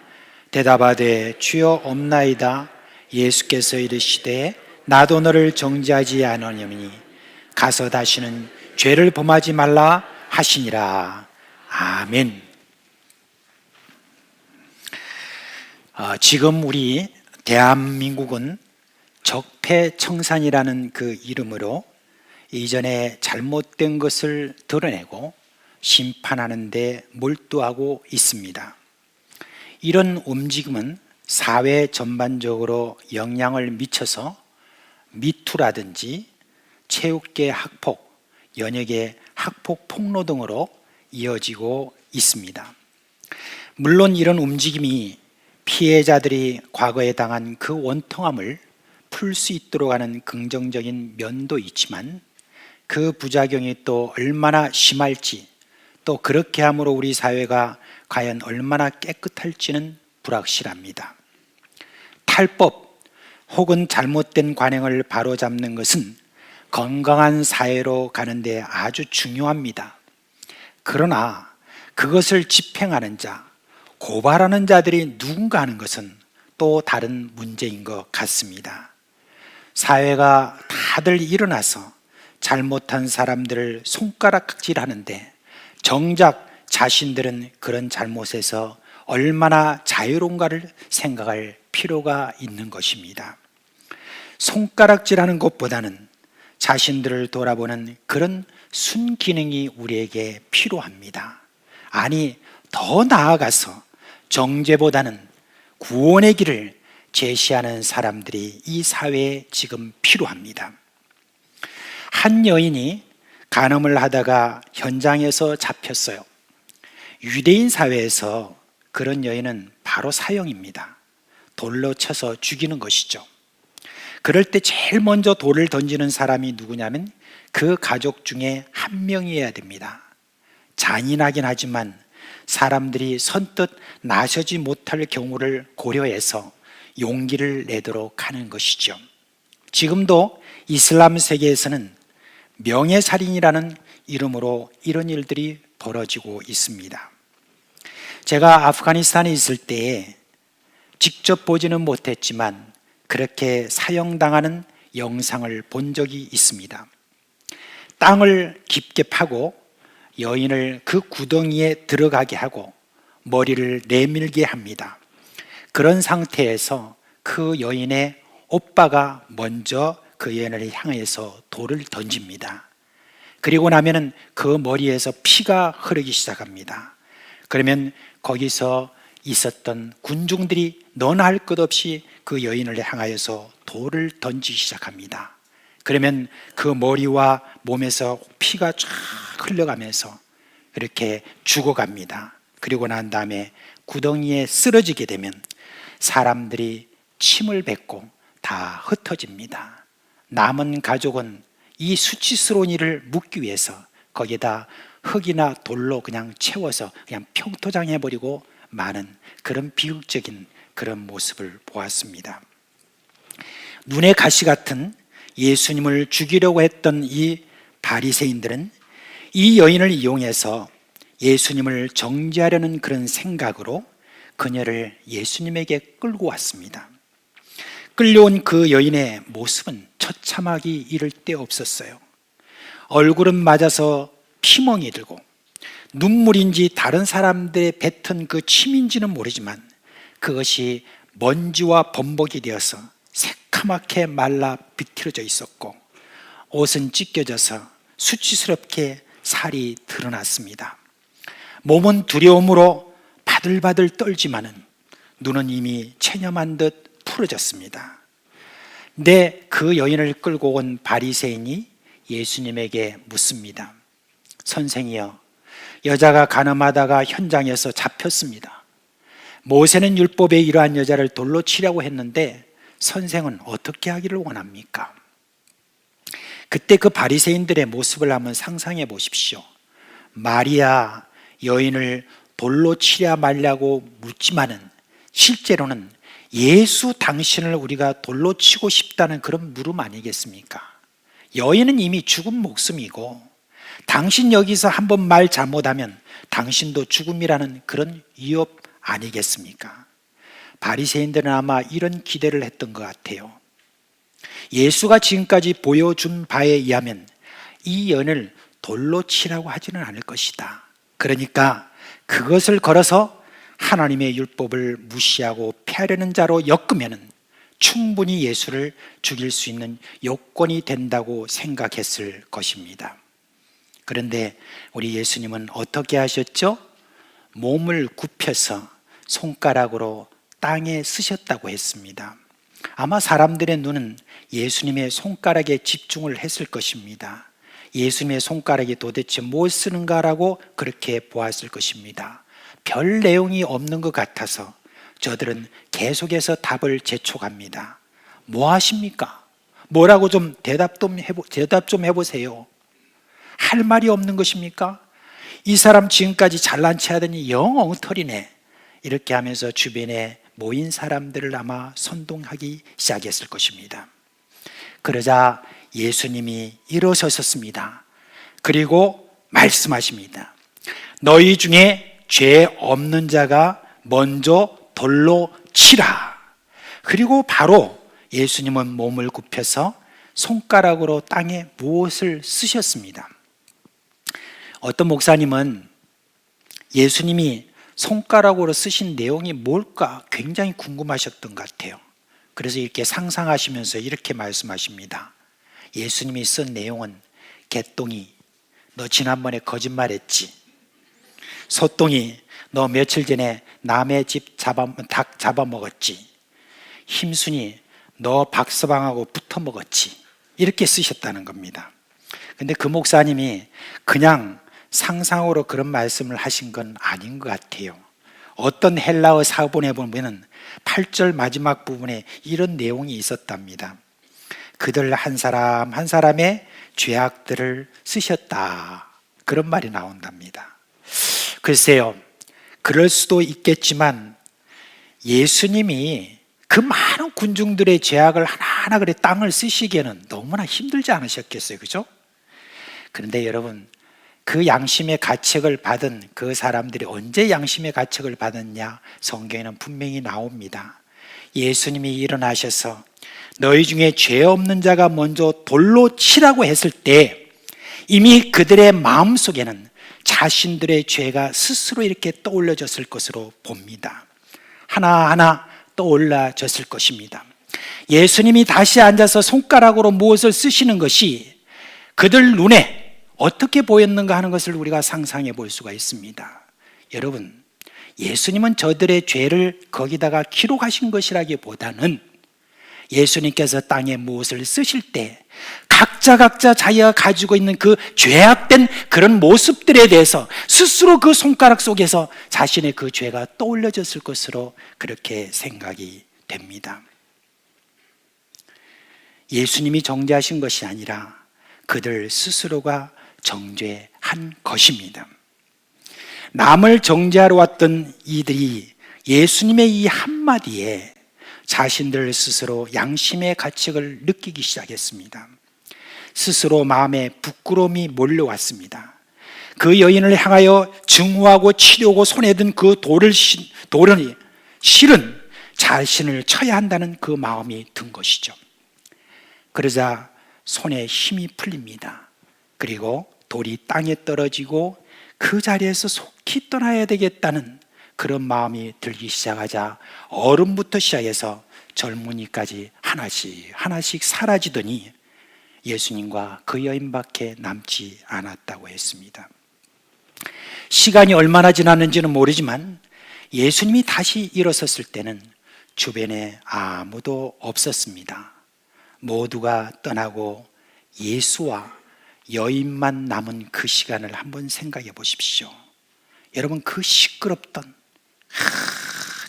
대답하되 주여 없나이다. 예수께서 이르시되 나도 너를 정죄하지 않으려니 가서 다시는 죄를 범하지 말라 하시니라. 아멘. 지금 우리 대한민국은 적폐청산이라는 그 이름으로 이전에 잘못된 것을 드러내고 심판하는 데 몰두하고 있습니다. 이런 움직임은 사회 전반적으로 영향을 미쳐서 미투라든지 체육계 학폭, 연예계 학폭 폭로 등으로 이어지고 있습니다. 물론 이런 움직임이 피해자들이 과거에 당한 그 원통함을 풀 수 있도록 하는 긍정적인 면도 있지만 그 부작용이 또 얼마나 심할지, 또 그렇게 함으로 우리 사회가 과연 얼마나 깨끗할지는 불확실합니다. 탈법 혹은 잘못된 관행을 바로잡는 것은 건강한 사회로 가는데 아주 중요합니다. 그러나 그것을 집행하는 자, 고발하는 자들이 누군가 하는 것은 또 다른 문제인 것 같습니다. 사회가 다들 일어나서 잘못한 사람들을 손가락질하는데 정작 자신들은 그런 잘못에서 얼마나 자유로운가를 생각할 필요가 있는 것입니다. 손가락질하는 것보다는 자신들을 돌아보는 그런 순기능이 우리에게 필요합니다. 아니, 더 나아가서 정죄보다는 구원의 길을 제시하는 사람들이 이 사회에 지금 필요합니다. 한 여인이 간음을 하다가 현장에서 잡혔어요. 유대인 사회에서 그런 여인은 바로 사형입니다. 돌로 쳐서 죽이는 것이죠. 그럴 때 제일 먼저 돌을 던지는 사람이 누구냐면 그 가족 중에 한 명이어야 됩니다. 잔인하긴 하지만 사람들이 선뜻 나서지 못할 경우를 고려해서 용기를 내도록 하는 것이죠. 지금도 이슬람 세계에서는 명예살인이라는 이름으로 이런 일들이 벌어지고 있습니다. 제가 아프가니스탄에 있을 때에 직접 보지는 못했지만 그렇게 사형당하는 영상을 본 적이 있습니다. 땅을 깊게 파고 여인을 그 구덩이에 들어가게 하고 머리를 내밀게 합니다. 그런 상태에서 그 여인의 오빠가 먼저 그 여인을 향해서 돌을 던집니다. 그리고 나면은 그 머리에서 피가 흐르기 시작합니다. 그러면 거기서 있었던 군중들이 너나 할 것 없이 그 여인을 향하여서 돌을 던지기 시작합니다. 그러면 그 머리와 몸에서 피가 쫙 흘러가면서 이렇게 죽어갑니다. 그리고 난 다음에 구덩이에 쓰러지게 되면 사람들이 침을 뱉고 다 흩어집니다. 남은 가족은 이 수치스러운 일을 묻기 위해서 거기에다 흙이나 돌로 그냥 채워서 그냥 평토장해버리고 마는 그런 비극적인 그런 모습을 보았습니다. 눈의 가시 같은 예수님을 죽이려고 했던 이 바리새인들은 이 여인을 이용해서 예수님을 정죄하려는 그런 생각으로 그녀를 예수님에게 끌고 왔습니다. 끌려온 그 여인의 모습은 처참하기 이를 데 없었어요. 얼굴은 맞아서 피멍이 들고 눈물인지 다른 사람들의 뱉은 그 침인지는 모르지만 그것이 먼지와 범벅이 되어서 새카맣게 말라 비틀어져 있었고 옷은 찢겨져서 수치스럽게 살이 드러났습니다. 몸은 두려움으로 바들바들 떨지만은 눈은 이미 체념한 듯 풀어졌습니다. 근데 그 여인을 끌고 온 바리새인이 예수님에게 묻습니다. 선생이여, 여자가 간음하다가 현장에서 잡혔습니다. 모세는 율법에 이러한 여자를 돌로 치려고 했는데 선생은 어떻게 하기를 원합니까? 그때 그 바리새인들의 모습을 한번 상상해 보십시오. 마리아 여인을 돌로 치랴 말냐고 묻지만은 실제로는 예수 당신을 우리가 돌로 치고 싶다는 그런 물음 아니겠습니까? 여인은 이미 죽은 목숨이고 당신 여기서 한번 말 잘못하면 당신도 죽음이라는 그런 위협 아니겠습니까? 바리새인들은 아마 이런 기대를 했던 것 같아요. 예수가 지금까지 보여준 바에 의하면 이 여인을 돌로 치라고 하지는 않을 것이다. 그러니까 그것을 걸어서 하나님의 율법을 무시하고 폐하려는 자로 엮으면 충분히 예수를 죽일 수 있는 요건이 된다고 생각했을 것입니다. 그런데 우리 예수님은 어떻게 하셨죠? 몸을 굽혀서 손가락으로 땅에 쓰셨다고 했습니다. 아마 사람들의 눈은 예수님의 손가락에 집중을 했을 것입니다. 예수님의 손가락이 도대체 뭘 쓰는가라고 그렇게 보았을 것입니다. 별 내용이 없는 것 같아서 저들은 계속해서 답을 재촉합니다. 뭐 하십니까? 뭐라고 좀 대답 좀 해보세요. 할 말이 없는 것입니까? 이 사람 지금까지 잘난 체 하더니 영 엉터리네. 이렇게 하면서 주변에 모인 사람들을 아마 선동하기 시작했을 것입니다. 그러자 예수님이 일어서셨습니다. 그리고 말씀하십니다. 너희 중에 죄 없는 자가 먼저 돌로 치라. 그리고 바로 예수님은 몸을 굽혀서 손가락으로 땅에 무엇을 쓰셨습니다. 어떤 목사님은 예수님이 손가락으로 쓰신 내용이 뭘까 굉장히 궁금하셨던 것 같아요. 그래서 이렇게 상상하시면서 이렇게 말씀하십니다. 예수님이 쓴 내용은 개똥이 너 지난번에 거짓말했지. 소똥이 너 며칠 전에 남의 집 닭 잡아먹었지. 힘순이 너 박서방하고 붙어먹었지. 이렇게 쓰셨다는 겁니다. 근데 그 목사님이 그냥 상상으로 그런 말씀을 하신 건 아닌 것 같아요. 어떤 헬라어 사본에 보면 8절 마지막 부분에 이런 내용이 있었답니다. 그들 한 사람 한 사람의 죄악들을 쓰셨다. 그런 말이 나온답니다. 글쎄요, 그럴 수도 있겠지만 예수님이 그 많은 군중들의 죄악을 하나하나 그래 땅을 쓰시기에는 너무나 힘들지 않으셨겠어요, 그죠? 그런데 여러분, 그 양심의 가책을 받은 그 사람들이 언제 양심의 가책을 받았냐? 성경에는 분명히 나옵니다. 예수님이 일어나셔서 너희 중에 죄 없는 자가 먼저 돌로 치라고 했을 때 이미 그들의 마음속에는 자신들의 죄가 스스로 이렇게 떠올려졌을 것으로 봅니다. 하나하나 떠올라졌을 것입니다. 예수님이 다시 앉아서 손가락으로 무엇을 쓰시는 것이 그들 눈에 어떻게 보였는가 하는 것을 우리가 상상해 볼 수가 있습니다. 여러분, 예수님은 저들의 죄를 거기다가 기록하신 것이라기보다는 예수님께서 땅에 무엇을 쓰실 때 각자 자기가 가지고 있는 그 죄악된 그런 모습들에 대해서 스스로 그 손가락 속에서 자신의 그 죄가 떠올려졌을 것으로 그렇게 생각이 됩니다. 예수님이 정죄하신 것이 아니라 그들 스스로가 정죄한 것입니다. 남을 정죄하러 왔던 이들이 예수님의 이 한마디에 자신들 스스로 양심의 가책을 느끼기 시작했습니다. 스스로 마음에 부끄러움이 몰려왔습니다. 그 여인을 향하여 증오하고 치려고 손에 든 그 돌은 실은 자신을 쳐야 한다는 그 마음이 든 것이죠. 그러자 손에 힘이 풀립니다. 그리고 돌이 땅에 떨어지고 그 자리에서 속히 떠나야 되겠다는 그런 마음이 들기 시작하자 어른부터 시작해서 젊은이까지 하나씩 사라지더니 예수님과 그 여인밖에 남지 않았다고 했습니다. 시간이 얼마나 지났는지는 모르지만 예수님이 다시 일어섰을 때는 주변에 아무도 없었습니다. 모두가 떠나고 예수와 여인만 남은 그 시간을 한번 생각해 보십시오. 여러분, 그 시끄럽던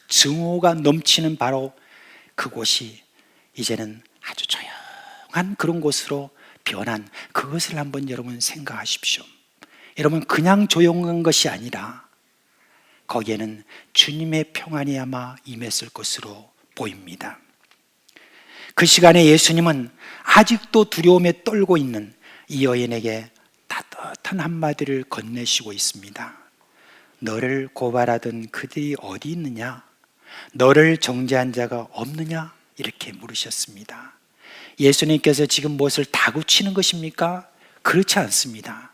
증오가 넘치는 바로 그곳이 이제는 아주 조용한 그런 곳으로 변한 그것을 한번 여러분 생각하십시오. 여러분, 그냥 조용한 것이 아니라 거기에는 주님의 평안이 아마 임했을 것으로 보입니다. 그 시간에 예수님은 아직도 두려움에 떨고 있는 이 여인에게 따뜻한 한마디를 건네시고 있습니다. 너를 고발하던 그들이 어디 있느냐? 너를 정죄한 자가 없느냐? 이렇게 물으셨습니다. 예수님께서 지금 무엇을 다구치는 것입니까? 그렇지 않습니다.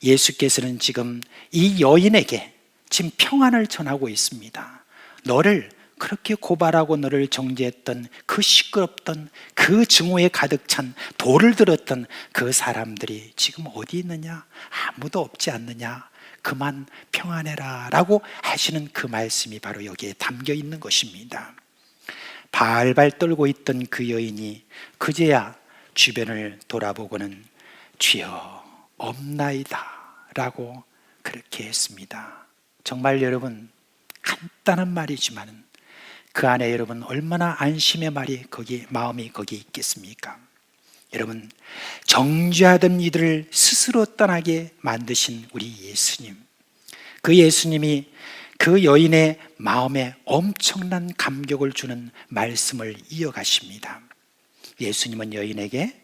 예수께서는 지금 이 여인에게 지금 평안을 전하고 있습니다. 너를 그렇게 고발하고 너를 정죄했던 그 시끄럽던 그 증오에 가득 찬 돌을 들었던 그 사람들이 지금 어디 있느냐? 아무도 없지 않느냐? 그만 평안해라 라고 하시는 그 말씀이 바로 여기에 담겨 있는 것입니다. 발발 떨고 있던 그 여인이 그제야 주변을 돌아보고는 주여 없나이다 라고 그렇게 했습니다. 정말 여러분, 간단한 말이지만 그 안에 여러분 얼마나 안심의 말이 마음이 거기 있겠습니까? 여러분, 정죄하던 이들을 스스로 떠나게 만드신 우리 예수님, 그 예수님이 그 여인의 마음에 엄청난 감격을 주는 말씀을 이어가십니다. 예수님은 여인에게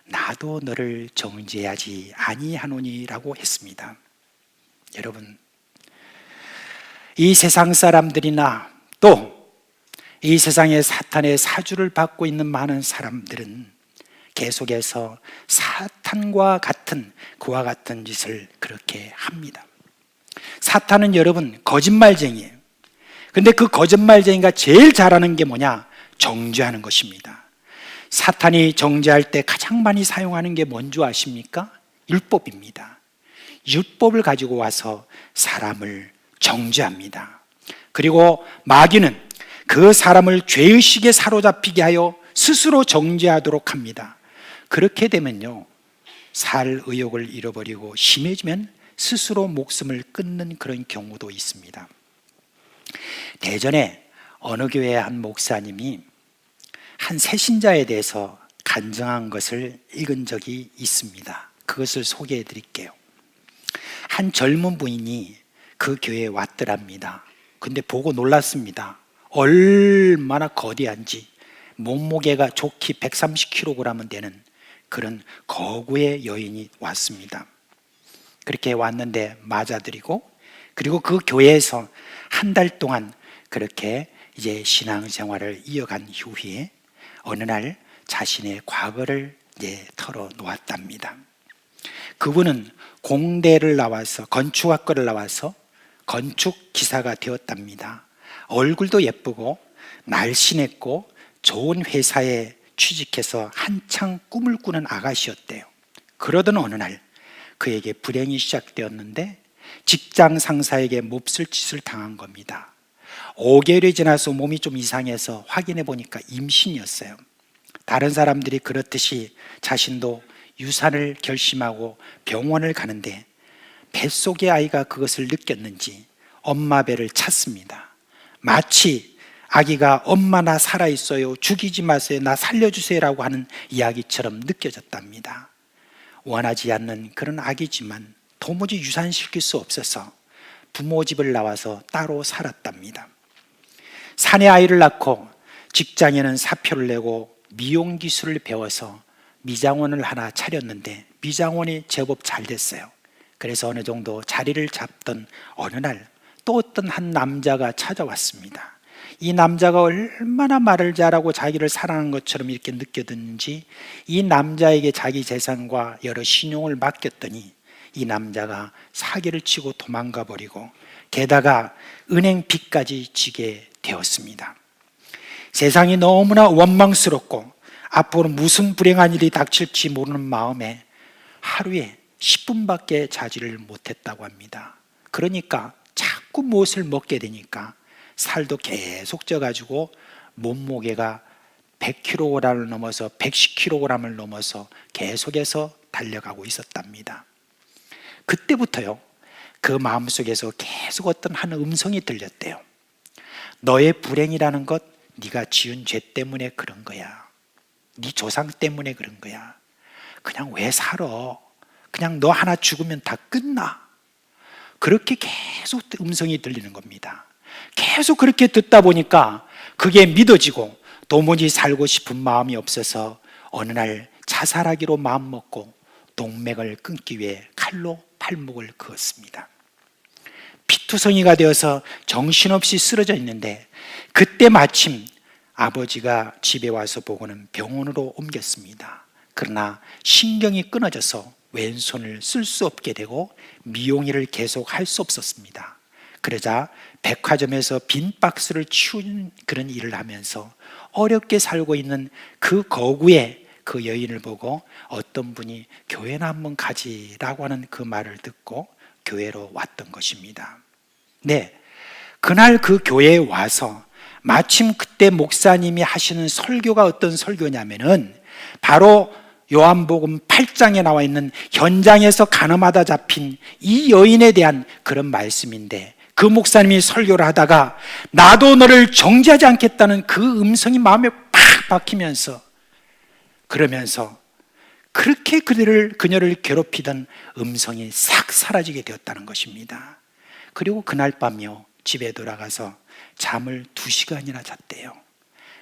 나도 너를 정죄하지 아니하노니라고 했습니다. 여러분, 이 세상 사람들이나 또 이 세상에 사탄의 사주를 받고 있는 많은 사람들은 계속해서 사탄과 같은 그와 같은 짓을 그렇게 합니다. 사탄은 여러분 거짓말쟁이에요. 근데 그 거짓말쟁이가 제일 잘하는 게 뭐냐? 정죄하는 것입니다. 사탄이 정죄할 때 가장 많이 사용하는 게 뭔지 아십니까? 율법입니다. 율법을 가지고 와서 사람을 정죄합니다. 그리고 마귀는 그 사람을 죄의식에 사로잡히게 하여 스스로 정죄하도록 합니다. 그렇게 되면요, 살 의욕을 잃어버리고 심해지면 스스로 목숨을 끊는 그런 경우도 있습니다. 대전에 어느 교회 한 목사님이 한 새신자에 대해서 간증한 것을 읽은 적이 있습니다. 그것을 소개해 드릴게요. 한 젊은 부인이 그 교회에 왔더랍니다. 근데 보고 놀랐습니다. 얼마나 거대한지, 몸무게가 좋게 130kg은 되는 그런 거구의 여인이 왔습니다. 그렇게 왔는데 맞아들이고, 그리고 그 교회에서 한 달 동안 그렇게 이제 신앙생활을 이어간 이후에 어느 날 자신의 과거를 이제 털어놓았답니다. 그분은 공대를 나와서, 건축학과를 나와서 건축 기사가 되었답니다. 얼굴도 예쁘고 날씬했고 좋은 회사에 취직해서 한창 꿈을 꾸는 아가씨였대요. 그러던 어느 날 그에게 불행이 시작되었는데 직장 상사에게 몹쓸 짓을 당한 겁니다. 5개월이 지나서 몸이 좀 이상해서 확인해 보니까 임신이었어요. 다른 사람들이 그렇듯이 자신도 유산을 결심하고 병원을 가는데 뱃속의 아이가 그것을 느꼈는지 엄마 배를 찼습니다. 마치 아기가 엄마 나 살아있어요, 죽이지 마세요, 나 살려주세요라고 하는 이야기처럼 느껴졌답니다. 원하지 않는 그런 아기지만 도무지 유산시킬 수 없어서 부모 집을 나와서 따로 살았답니다. 산에 아이를 낳고 직장에는 사표를 내고 미용 기술을 배워서 미장원을 하나 차렸는데 미장원이 제법 잘 됐어요. 그래서 어느 정도 자리를 잡던 어느 날 또 어떤 한 남자가 찾아왔습니다. 이 남자가 얼마나 말을 잘하고 자기를 사랑하는 것처럼 이렇게 느껴졌는지 이 남자에게 자기 재산과 여러 신용을 맡겼더니 이 남자가 사기를 치고 도망가 버리고 게다가 은행 빚까지 지게 되었습니다. 세상이 너무나 원망스럽고 앞으로 무슨 불행한 일이 닥칠지 모르는 마음에 하루에 10분밖에 자지를 못했다고 합니다. 그러니까 자꾸 무엇을 먹게 되니까 살도 계속 쪄가지고 몸무게가 100kg을 넘어서 110kg을 넘어서 계속해서 달려가고 있었답니다. 그때부터요, 그 마음속에서 계속 어떤 한 음성이 들렸대요. 너의 불행이라는 것 네가 지은 죄 때문에 그런 거야. 네 조상 때문에 그런 거야. 그냥 왜 살아? 그냥 너 하나 죽으면 다 끝나. 그렇게 계속 음성이 들리는 겁니다. 계속 그렇게 듣다 보니까 그게 믿어지고 도무지 살고 싶은 마음이 없어서 어느 날 자살하기로 마음먹고 동맥을 끊기 위해 칼로 팔목을 그었습니다. 피투성이가 되어서 정신없이 쓰러져 있는데 그때 마침 아버지가 집에 와서 보고는 병원으로 옮겼습니다. 그러나 신경이 끊어져서 왼손을 쓸 수 없게 되고 미용일을 계속 할 수 없었습니다. 그러자 백화점에서 빈 박스를 치우는 그런 일을 하면서 어렵게 살고 있는 그 거구의 그 여인을 보고 어떤 분이 교회나 한번 가지라고 하는 그 말을 듣고 교회로 왔던 것입니다. 네, 그날 그 교회에 와서 마침 그때 목사님이 하시는 설교가 어떤 설교냐면은 바로 요한복음 8장에 나와 있는 현장에서 가늠하다 잡힌 이 여인에 대한 그런 말씀인데, 그 목사님이 설교를 하다가 나도 너를 정죄하지 않겠다는 그 음성이 마음에 팍 박히면서, 그러면서 그렇게 그녀를 괴롭히던 음성이 싹 사라지게 되었다는 것입니다. 그리고 그날 밤요 집에 돌아가서 잠을 2시간이나 잤대요.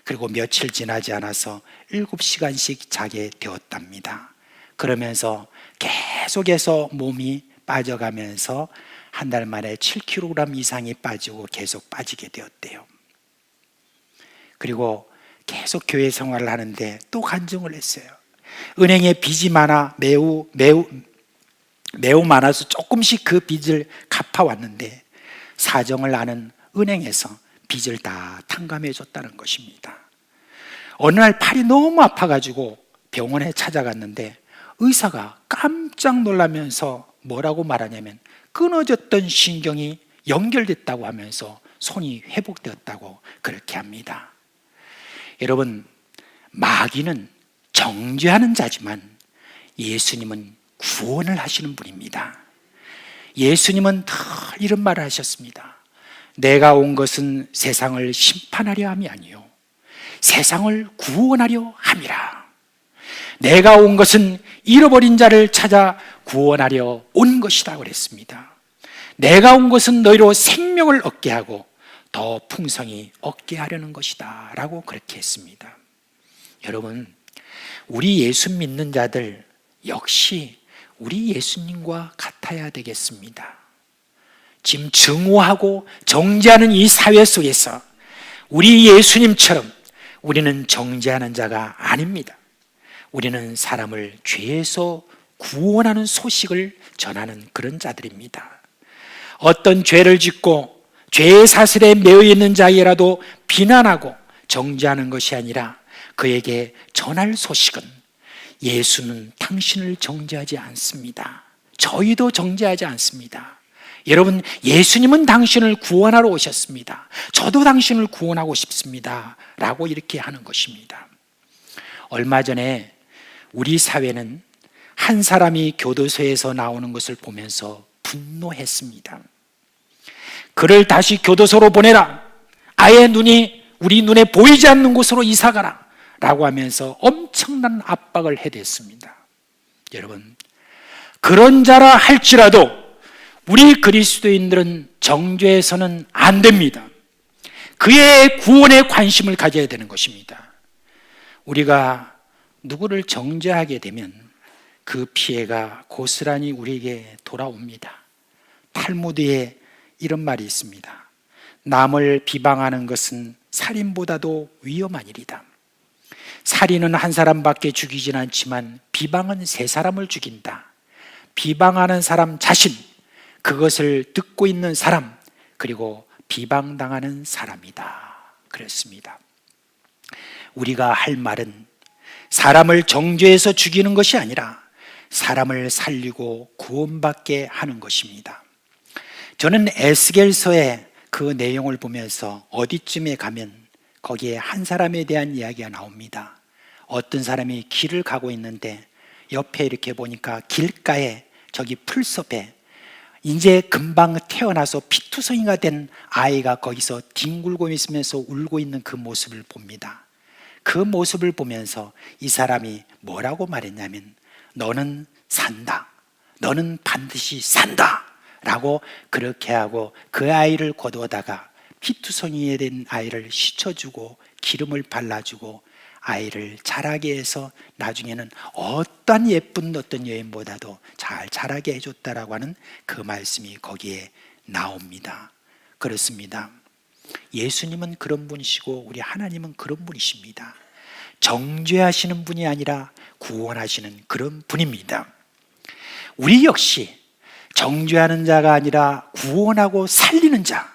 그리고 며칠 지나지 않아서 7시간씩 자게 되었답니다. 그러면서 계속해서 몸이 빠져가면서 한 달 만에 7kg 이상이 빠지고 계속 빠지게 되었대요. 그리고 계속 교회 생활을 하는데 또 간증을 했어요. 은행에 빚이 많아 매우 많아서 조금씩 그 빚을 갚아왔는데 사정을 아는 은행에서 빚을 다 탕감해 줬다는 것입니다. 어느 날 팔이 너무 아파가지고 병원에 찾아갔는데 의사가 깜짝 놀라면서 뭐라고 말하냐면 끊어졌던 신경이 연결됐다고 하면서 손이 회복되었다고 그렇게 합니다. 여러분, 마귀는 정죄하는 자지만 예수님은 구원을 하시는 분입니다. 예수님은 다 이런 말을 하셨습니다. 내가 온 것은 세상을 심판하려 함이 아니요 세상을 구원하려 함이라. 내가 온 것은 잃어버린 자를 찾아 구원하려 온 것이다 그랬습니다. 내가 온 것은 너희로 생명을 얻게 하고 더 풍성히 얻게 하려는 것이다 라고 그렇게 했습니다. 여러분, 우리 예수 믿는 자들 역시 우리 예수님과 같아야 되겠습니다. 지금 증오하고 정죄하는 이 사회 속에서 우리 예수님처럼 우리는 정죄하는 자가 아닙니다. 우리는 사람을 죄에서 구원하는 소식을 전하는 그런 자들입니다. 어떤 죄를 짓고 죄의 사슬에 매여 있는 자에라도 비난하고 정죄하는 것이 아니라 그에게 전할 소식은 예수는 당신을 정죄하지 않습니다. 저희도 정죄하지 않습니다. 여러분, 예수님은 당신을 구원하러 오셨습니다. 저도 당신을 구원하고 싶습니다 라고 이렇게 하는 것입니다. 얼마 전에 우리 사회는 한 사람이 교도소에서 나오는 것을 보면서 분노했습니다. 그를 다시 교도소로 보내라, 아예 우리 눈에 보이지 않는 곳으로 이사가라 라고 하면서 엄청난 압박을 해댔습니다. 여러분, 그런 자라 할지라도 우리 그리스도인들은 정죄해서는 안 됩니다. 그의 구원에 관심을 가져야 되는 것입니다. 우리가 누구를 정죄하게 되면 그 피해가 고스란히 우리에게 돌아옵니다. 탈무드에 이런 말이 있습니다. 남을 비방하는 것은 살인보다도 위험한 일이다. 살인은 한 사람밖에 죽이진 않지만 비방은 3사람을 죽인다. 비방하는 사람 자신, 그것을 듣고 있는 사람, 그리고 비방당하는 사람이다 그랬습니다. 우리가 할 말은 사람을 정죄해서 죽이는 것이 아니라 사람을 살리고 구원받게 하는 것입니다. 저는 에스겔서의 그 내용을 보면서 어디쯤에 가면 거기에 한 사람에 대한 이야기가 나옵니다. 어떤 사람이 길을 가고 있는데 옆에 이렇게 보니까 길가에 저기 풀숲에 이제 금방 태어나서 피투성이가 된 아이가 거기서 뒹굴고 있으면서 울고 있는 그 모습을 봅니다. 그 모습을 보면서 이 사람이 뭐라고 말했냐면 너는 산다, 너는 반드시 산다 라고 그렇게 하고 그 아이를 거두어다가 피투성이에 된 아이를 씻어주고 기름을 발라주고 아이를 자라게 해서 나중에는 어떠한 예쁜 어떤 여인보다도 잘 자라게 해줬다라고 하는 그 말씀이 거기에 나옵니다. 그렇습니다. 예수님은 그런 분이시고 우리 하나님은 그런 분이십니다. 정죄하시는 분이 아니라 구원하시는 그런 분입니다. 우리 역시 정죄하는 자가 아니라 구원하고 살리는 자,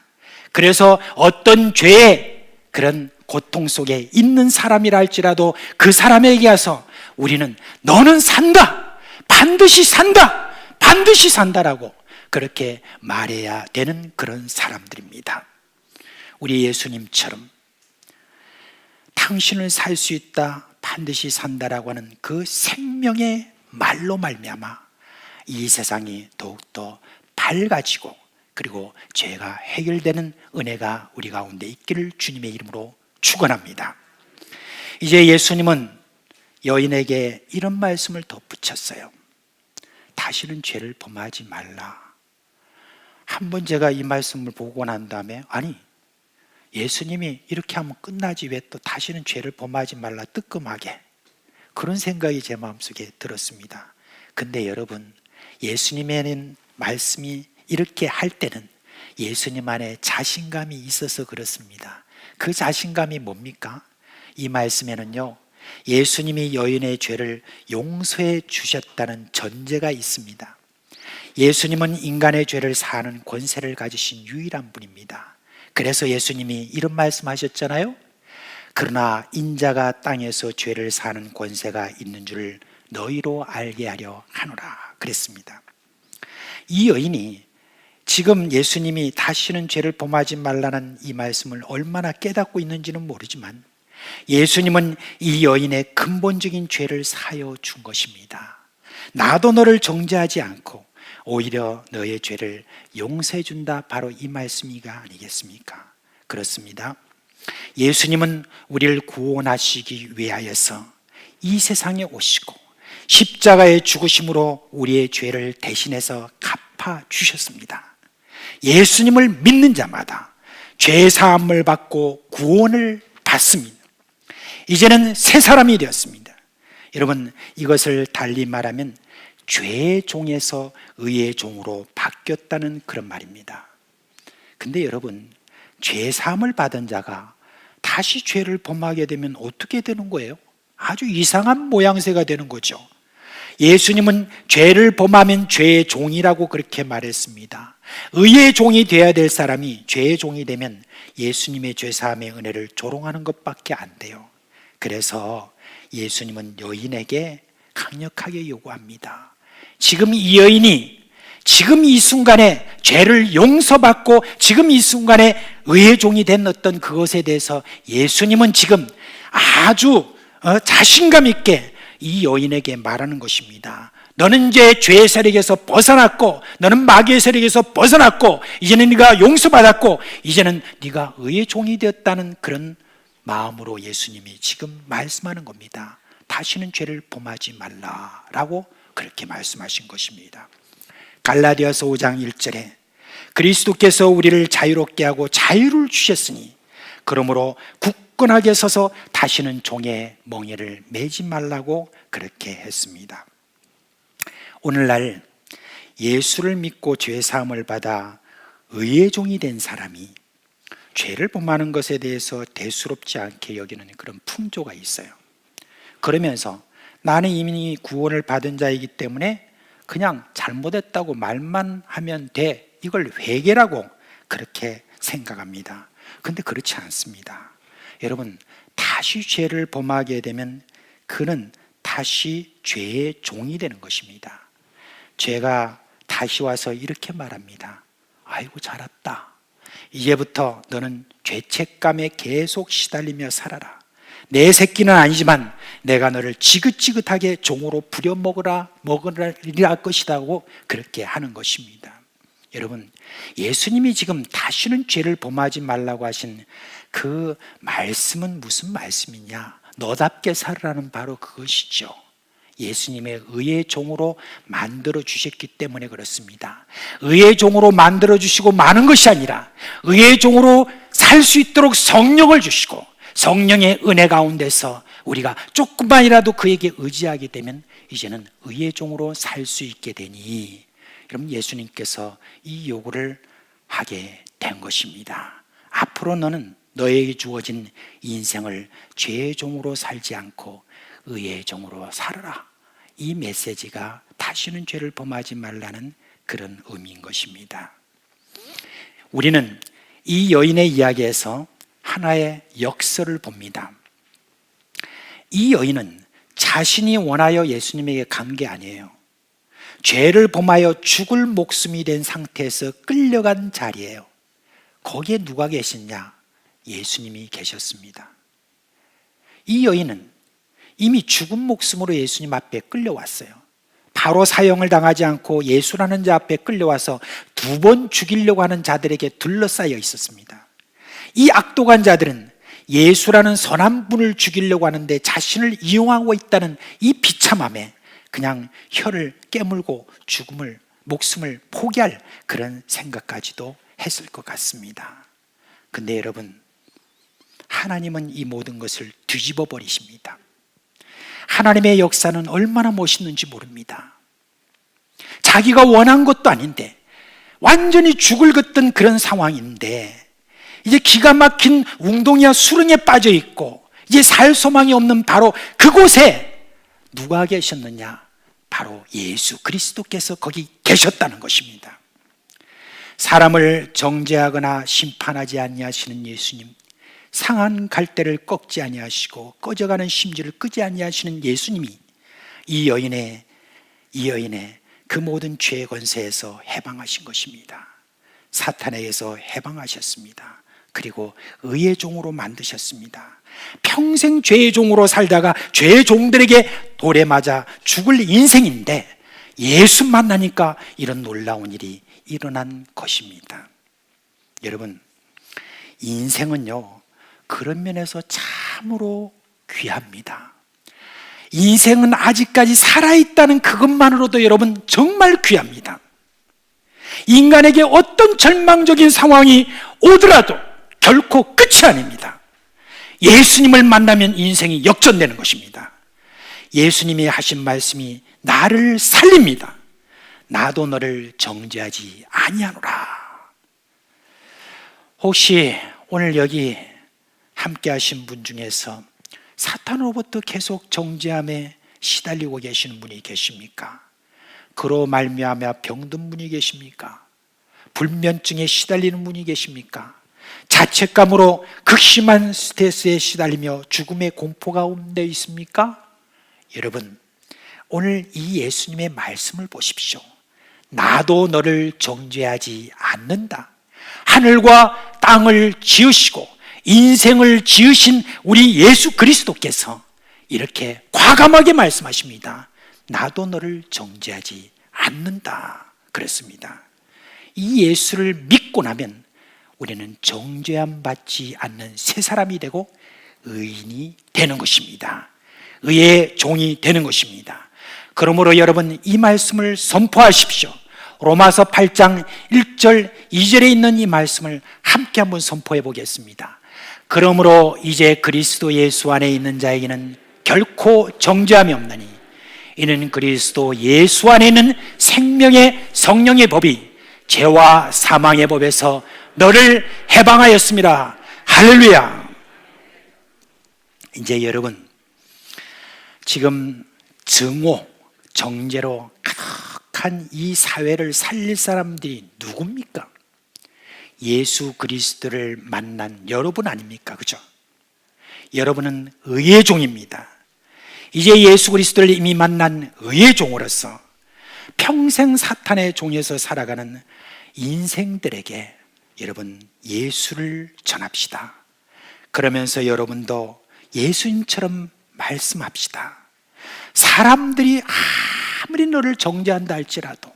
그래서 어떤 죄의 그런 고통 속에 있는 사람이라 할지라도 그 사람에게 와서 우리는 너는 산다, 반드시 산다, 반드시 산다라고 그렇게 말해야 되는 그런 사람들입니다. 우리 예수님처럼 당신을 살 수 있다, 반드시 산다라고 하는 그 생명의 말로 말미암아 이 세상이 더욱더 밝아지고 그리고 죄가 해결되는 은혜가 우리 가운데 있기를 주님의 이름으로 축원합니다. 이제 예수님은 여인에게 이런 말씀을 덧붙였어요. 다시는 죄를 범하지 말라. 한번 제가 이 말씀을 보고 난 다음에 아니 예수님이 이렇게 하면 끝나지 왜 또 다시는 죄를 범하지 말라 뜨끔하게, 그런 생각이 제 마음속에 들었습니다. 근데 여러분, 예수님의 말씀이 이렇게 할 때는 예수님 안에 자신감이 있어서 그렇습니다. 그 자신감이 뭡니까? 이 말씀에는요, 예수님이 여인의 죄를 용서해 주셨다는 전제가 있습니다. 예수님은 인간의 죄를 사하는 권세를 가지신 유일한 분입니다. 그래서 예수님이 이런 말씀하셨잖아요. 그러나 인자가 땅에서 죄를 사하는 권세가 있는 줄 너희로 알게 하려 하노라 그랬습니다. 이 여인이 지금 예수님이 다시는 죄를 범하지 말라는 이 말씀을 얼마나 깨닫고 있는지는 모르지만 예수님은 이 여인의 근본적인 죄를 사하여 준 것입니다. 나도 너를 정죄하지 않고 오히려 너의 죄를 용서해 준다, 바로 이 말씀이가 아니겠습니까? 그렇습니다. 예수님은 우리를 구원하시기 위하여서 이 세상에 오시고 십자가의 죽으심으로 우리의 죄를 대신해서 갚아 주셨습니다. 예수님을 믿는 자마다 죄 사함을 받고 구원을 받습니다. 이제는 새 사람이 되었습니다. 여러분, 이것을 달리 말하면 죄의 종에서 의의 종으로 바뀌었다는 그런 말입니다. 근데 여러분, 죄 사함을 받은 자가 다시 죄를 범하게 되면 어떻게 되는 거예요? 아주 이상한 모양새가 되는 거죠. 예수님은 죄를 범하면 죄의 종이라고 그렇게 말했습니다. 의의 종이 되어야 될 사람이 죄의 종이 되면 예수님의 죄 사함의 은혜를 조롱하는 것밖에 안 돼요. 그래서 예수님은 여인에게 강력하게 요구합니다. 지금 이 여인이 지금 이 순간에 죄를 용서받고 지금 이 순간에 의의 종이 된 어떤 그것에 대해서 예수님은 지금 아주 자신감 있게 이 여인에게 말하는 것입니다. 너는 이제 죄의 세력에서 벗어났고, 너는 마귀의 세력에서 벗어났고, 이제는 네가 용서받았고, 이제는 네가 의의 종이 되었다는 그런 마음으로 예수님이 지금 말씀하는 겁니다. 다시는 죄를 범하지 말라라고 그렇게 말씀하신 것입니다. 갈라디아서 5장 1절에 그리스도께서 우리를 자유롭게 하고 자유를 주셨으니 그러므로 굳건하게 서서 다시는 종의 멍에를 매지 말라고 그렇게 했습니다. 오늘날 예수를 믿고 죄 사함을 받아 의의 종이 된 사람이 죄를 범하는 것에 대해서 대수롭지 않게 여기는 그런 풍조가 있어요. 그러면서 나는 이미 구원을 받은 자이기 때문에 그냥 잘못했다고 말만 하면 돼, 이걸 회개라고 그렇게 생각합니다. 근데 그렇지 않습니다. 여러분, 다시 죄를 범하게 되면 그는 다시 죄의 종이 되는 것입니다. 죄가 다시 와서 이렇게 말합니다. 아이고 잘했다, 이제부터 너는 죄책감에 계속 시달리며 살아라. 내 새끼는 아니지만 내가 너를 지긋지긋하게 종으로 부려먹으라 것이라고 그렇게 하는 것입니다. 여러분, 예수님이 지금 다시는 죄를 범하지 말라고 하신 그 말씀은 무슨 말씀이냐? 너답게 살으라는 바로 그것이죠. 예수님의 의의 종으로 만들어 주셨기 때문에 그렇습니다. 의의 종으로 만들어 주시고 마는 것이 아니라 의의 종으로 살 수 있도록 성령을 주시고 성령의 은혜 가운데서 우리가 조금만이라도 그에게 의지하게 되면 이제는 의의 종으로 살 수 있게 되니, 여러분, 예수님께서 이 요구를 하게 된 것입니다. 앞으로 너는 너에게 주어진 인생을 죄의 종으로 살지 않고 의의 종으로 살아라. 이 메시지가 다시는 죄를 범하지 말라는 그런 의미인 것입니다. 우리는 이 여인의 이야기에서 하나의 역설을 봅니다. 이 여인은 자신이 원하여 예수님에게 간 게 아니에요. 죄를 범하여 죽을 목숨이 된 상태에서 끌려간 자리예요. 거기에 누가 계셨냐? 예수님이 계셨습니다. 이 여인은 이미 죽은 목숨으로 예수님 앞에 끌려왔어요. 바로 사형을 당하지 않고 예수라는 자 앞에 끌려와서 2번 죽이려고 하는 자들에게 둘러싸여 있었습니다. 이 악독한 자들은 예수라는 선한 분을 죽이려고 하는데 자신을 이용하고 있다는 이 비참함에 그냥 혀를 깨물고 목숨을 포기할 그런 생각까지도 했을 것 같습니다. 근데 여러분, 하나님은 이 모든 것을 뒤집어 버리십니다. 하나님의 역사는 얼마나 멋있는지 모릅니다. 자기가 원한 것도 아닌데 완전히 죽을 걷던 그런 상황인데 이제 기가 막힌 웅동이와 수렁에 빠져 있고 이제 살 소망이 없는 바로 그곳에 누가 계셨느냐? 바로 예수 그리스도께서 거기 계셨다는 것입니다. 사람을 정죄하거나 심판하지 아니하시는 예수님, 상한 갈대를 꺾지 아니하시고 꺼져가는 심지를 끄지 아니하시는 예수님이 이 여인의 그 모든 죄의 권세에서 해방하신 것입니다. 사탄에게서 해방하셨습니다. 그리고 의의 종으로 만드셨습니다. 평생 죄의 종으로 살다가 죄의 종들에게 돌에 맞아 죽을 인생인데 예수 만나니까 이런 놀라운 일이 일어난 것입니다. 여러분, 인생은요, 그런 면에서 참으로 귀합니다. 인생은 아직까지 살아있다는 그것만으로도 여러분 정말 귀합니다. 인간에게 어떤 절망적인 상황이 오더라도 결코 끝이 아닙니다. 예수님을 만나면 인생이 역전되는 것입니다. 예수님이 하신 말씀이 나를 살립니다. 나도 너를 정죄하지 아니하노라. 혹시 오늘 여기 함께 하신 분 중에서 사탄으로부터 계속 정죄함에 시달리고 계시는 분이 계십니까? 그로 말미암아 병든 분이 계십니까? 불면증에 시달리는 분이 계십니까? 자책감으로 극심한 스트레스에 시달리며 죽음의 공포 가운데 있습니까? 여러분, 오늘 이 예수님의 말씀을 보십시오. 나도 너를 정죄하지 않는다. 하늘과 땅을 지으시고 인생을 지으신 우리 예수 그리스도께서 이렇게 과감하게 말씀하십니다. 나도 너를 정죄하지 않는다. 그랬습니다. 이 예수를 믿고 나면 우리는 정죄함 받지 않는 새 사람이 되고 의인이 되는 것입니다. 의의 종이 되는 것입니다. 그러므로 여러분, 이 말씀을 선포하십시오. 로마서 8장 1절 2절에 있는 이 말씀을 함께 한번 선포해 보겠습니다. 그러므로 이제 그리스도 예수 안에 있는 자에게는 결코 정죄함이 없나니 이는 그리스도 예수 안에 있는 생명의 성령의 법이 죄와 사망의 법에서 너를 해방하였습니다. 할렐루야. 이제 여러분, 지금 증오, 정죄로 가득한 이 사회를 살릴 사람들이 누굽니까? 예수 그리스도를 만난 여러분 아닙니까? 그죠? 여러분은 의의 종입니다. 이제 예수 그리스도를 이미 만난 의의 종으로서 평생 사탄의 종에서 살아가는 인생들에게 여러분 예수를 전합시다. 그러면서 여러분도 예수님처럼 말씀합시다. 사람들이 아무리 너를 정죄한다 할지라도,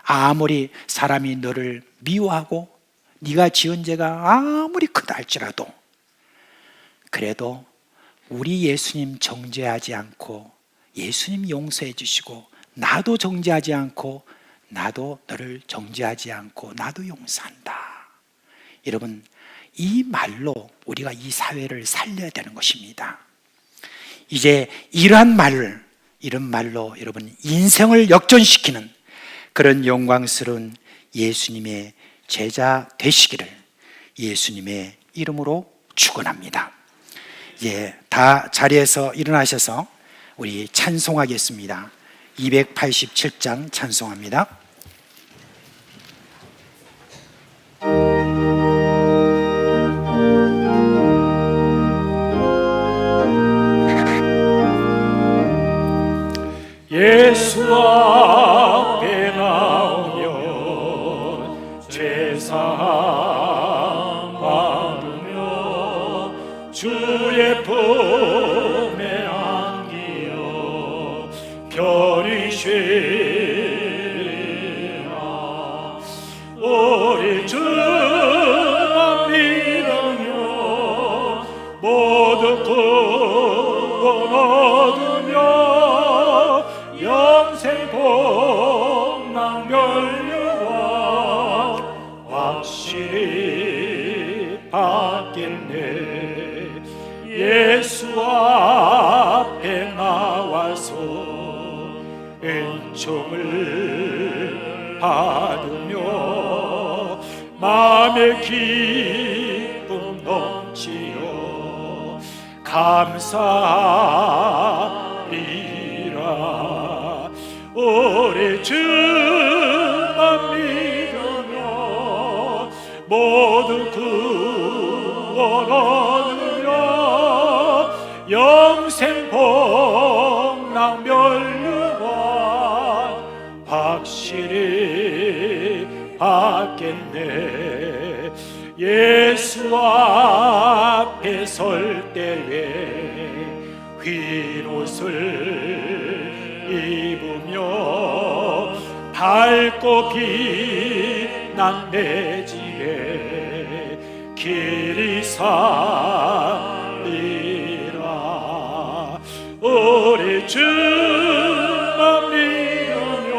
아무리 사람이 너를 미워하고 네가 지은 죄가 아무리 크다 할지라도, 그래도 우리 예수님 정죄하지 않고 예수님 용서해 주시고 나도 정죄하지 않고 나도 너를 정죄하지 않고 나도 용서한다. 여러분, 이 말로 우리가 이 사회를 살려야 되는 것입니다. 이제 이런 말로 여러분 인생을 역전시키는 그런 영광스러운 예수님의 제자 되시기를 예수님의 이름으로 축원합니다. 예, 다 자리에서 일어나셔서 우리 찬송하겠습니다. 287장 찬송합니다. 예수 앞에 나오면 죄사함 받으며 주의 품에 안기어 편히 쉬리라. 우리 주만 믿으며 모두 구원 얻으며 영생 복락 멸류관 확실히 받겠네. 예수 앞에 나와서 은총을 받으며 마음의 기쁨 넘치어 감사하리라. 우리 주만 믿으며 모두 구원 얻으며 영생 복락 멸류관 확실히 받겠네. 예수 앞에 설 때에 흰 옷을 입으며 밝고 빛난 내 집에 길이 살리라. 우리 주만 믿으며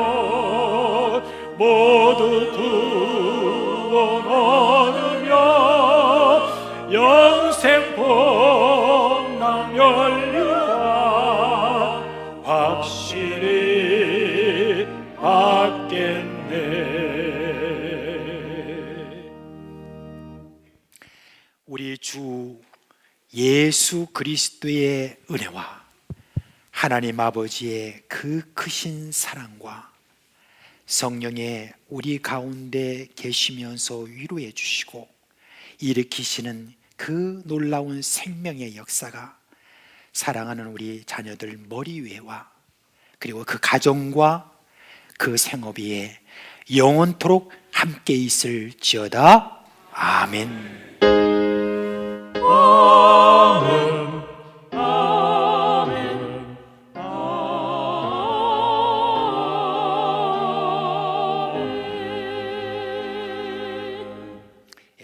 모두 구원 얻으며 영생 복락 멸류관 확실히 받겠네. 우리 주 예수 그리스도의 은혜와 하나님 아버지의 그 크신 사랑과 성령의 우리 가운데 계시면서 위로해 주시고 일으키시는 그 놀라운 생명의 역사가 사랑하는 우리 자녀들 머리 위에와 그리고 그 가정과 그 생업 위에 영원토록 함께 있을지어다. 아멘. 아멘.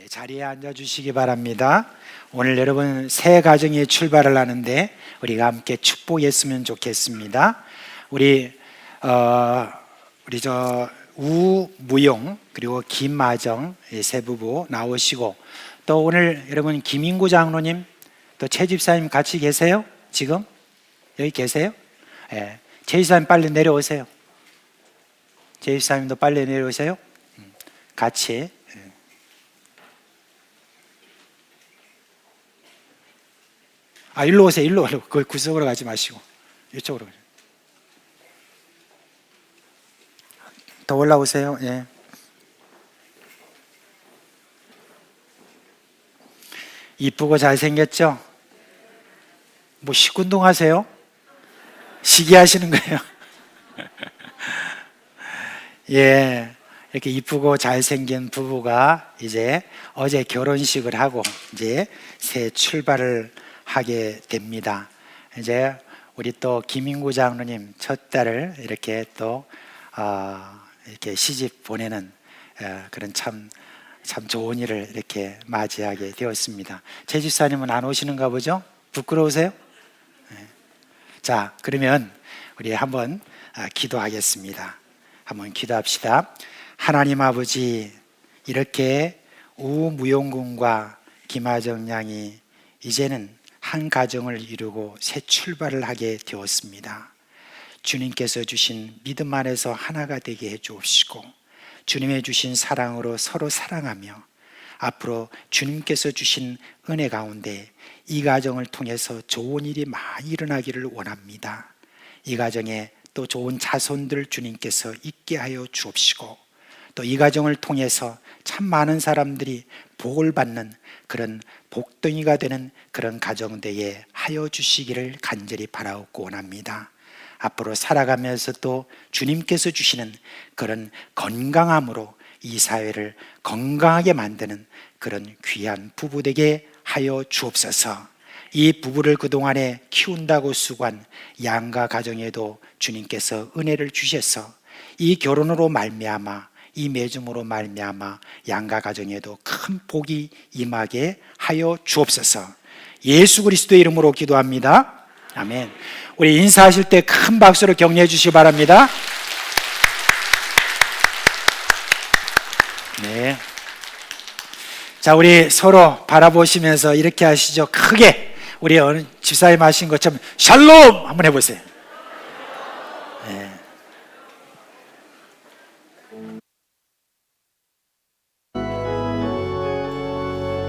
자리에 앉아주시기 바랍니다. 오늘 여러분 새 가정의 출발을 하는데 우리가 함께 축복했으면 좋겠습니다. 우리 저 우무용 그리고 김마정 세 부부 나오시고 또 오늘 여러분 김인구 장로님 또 최 집사님 같이 계세요? 지금 여기 계세요? 예, 최 집사님 빨리 내려오세요. 최 집사님도 빨리 내려오세요. 같이. 일로 오세요. 일로. 그 구석으로 가지 마시고 이쪽으로. 더 올라오세요. 예. 이쁘고 잘생겼죠? 뭐 식운동 하세요? 시기 하시는 거예요? 예. 이렇게 이쁘고 잘생긴 부부가 이제 어제 결혼식을 하고 이제 새 출발을 하게 됩니다. 이제 우리 또 김인구 장로님 첫 딸을 이렇게 또 이렇게 시집 보내는 그런 참 좋은 일을 이렇게 맞이하게 되었습니다. 최 집사님은 안 오시는가 보죠? 부끄러우세요? 자, 그러면 우리 한번 기도하겠습니다. 한번 기도합시다. 하나님 아버지, 이렇게 우무용군과 김하정 양이 이제는 한 가정을 이루고 새 출발을 하게 되었습니다. 주님께서 주신 믿음 안에서 하나가 되게 해 주옵시고, 주님의 주신 사랑으로 서로 사랑하며 앞으로 주님께서 주신 은혜 가운데 이 가정을 통해서 좋은 일이 많이 일어나기를 원합니다. 이 가정에 또 좋은 자손들 주님께서 있게 하여 주옵시고, 또 이 가정을 통해서 참 많은 사람들이 복을 받는 그런 복덩이가 되는 그런 가정되게 하여 주시기를 간절히 바라옵고 원합니다. 앞으로 살아가면서 또 주님께서 주시는 그런 건강함으로 이 사회를 건강하게 만드는 그런 귀한 부부 되게 하여 주옵소서. 이 부부를 그동안에 키운다고 수고한 양가 가정에도 주님께서 은혜를 주셔서 이 결혼으로 말미암아, 이 맺음으로 말미암아 양가 가정에도 큰 복이 임하게 하여 주옵소서. 예수 그리스도의 이름으로 기도합니다. 아멘. 우리 인사하실 때 큰 박수로 격려해 주시기 바랍니다. 네. 자, 우리 서로 바라보시면서 이렇게 하시죠. 크게 우리 집사님 하신 것처럼 샬롬 한번 해보세요.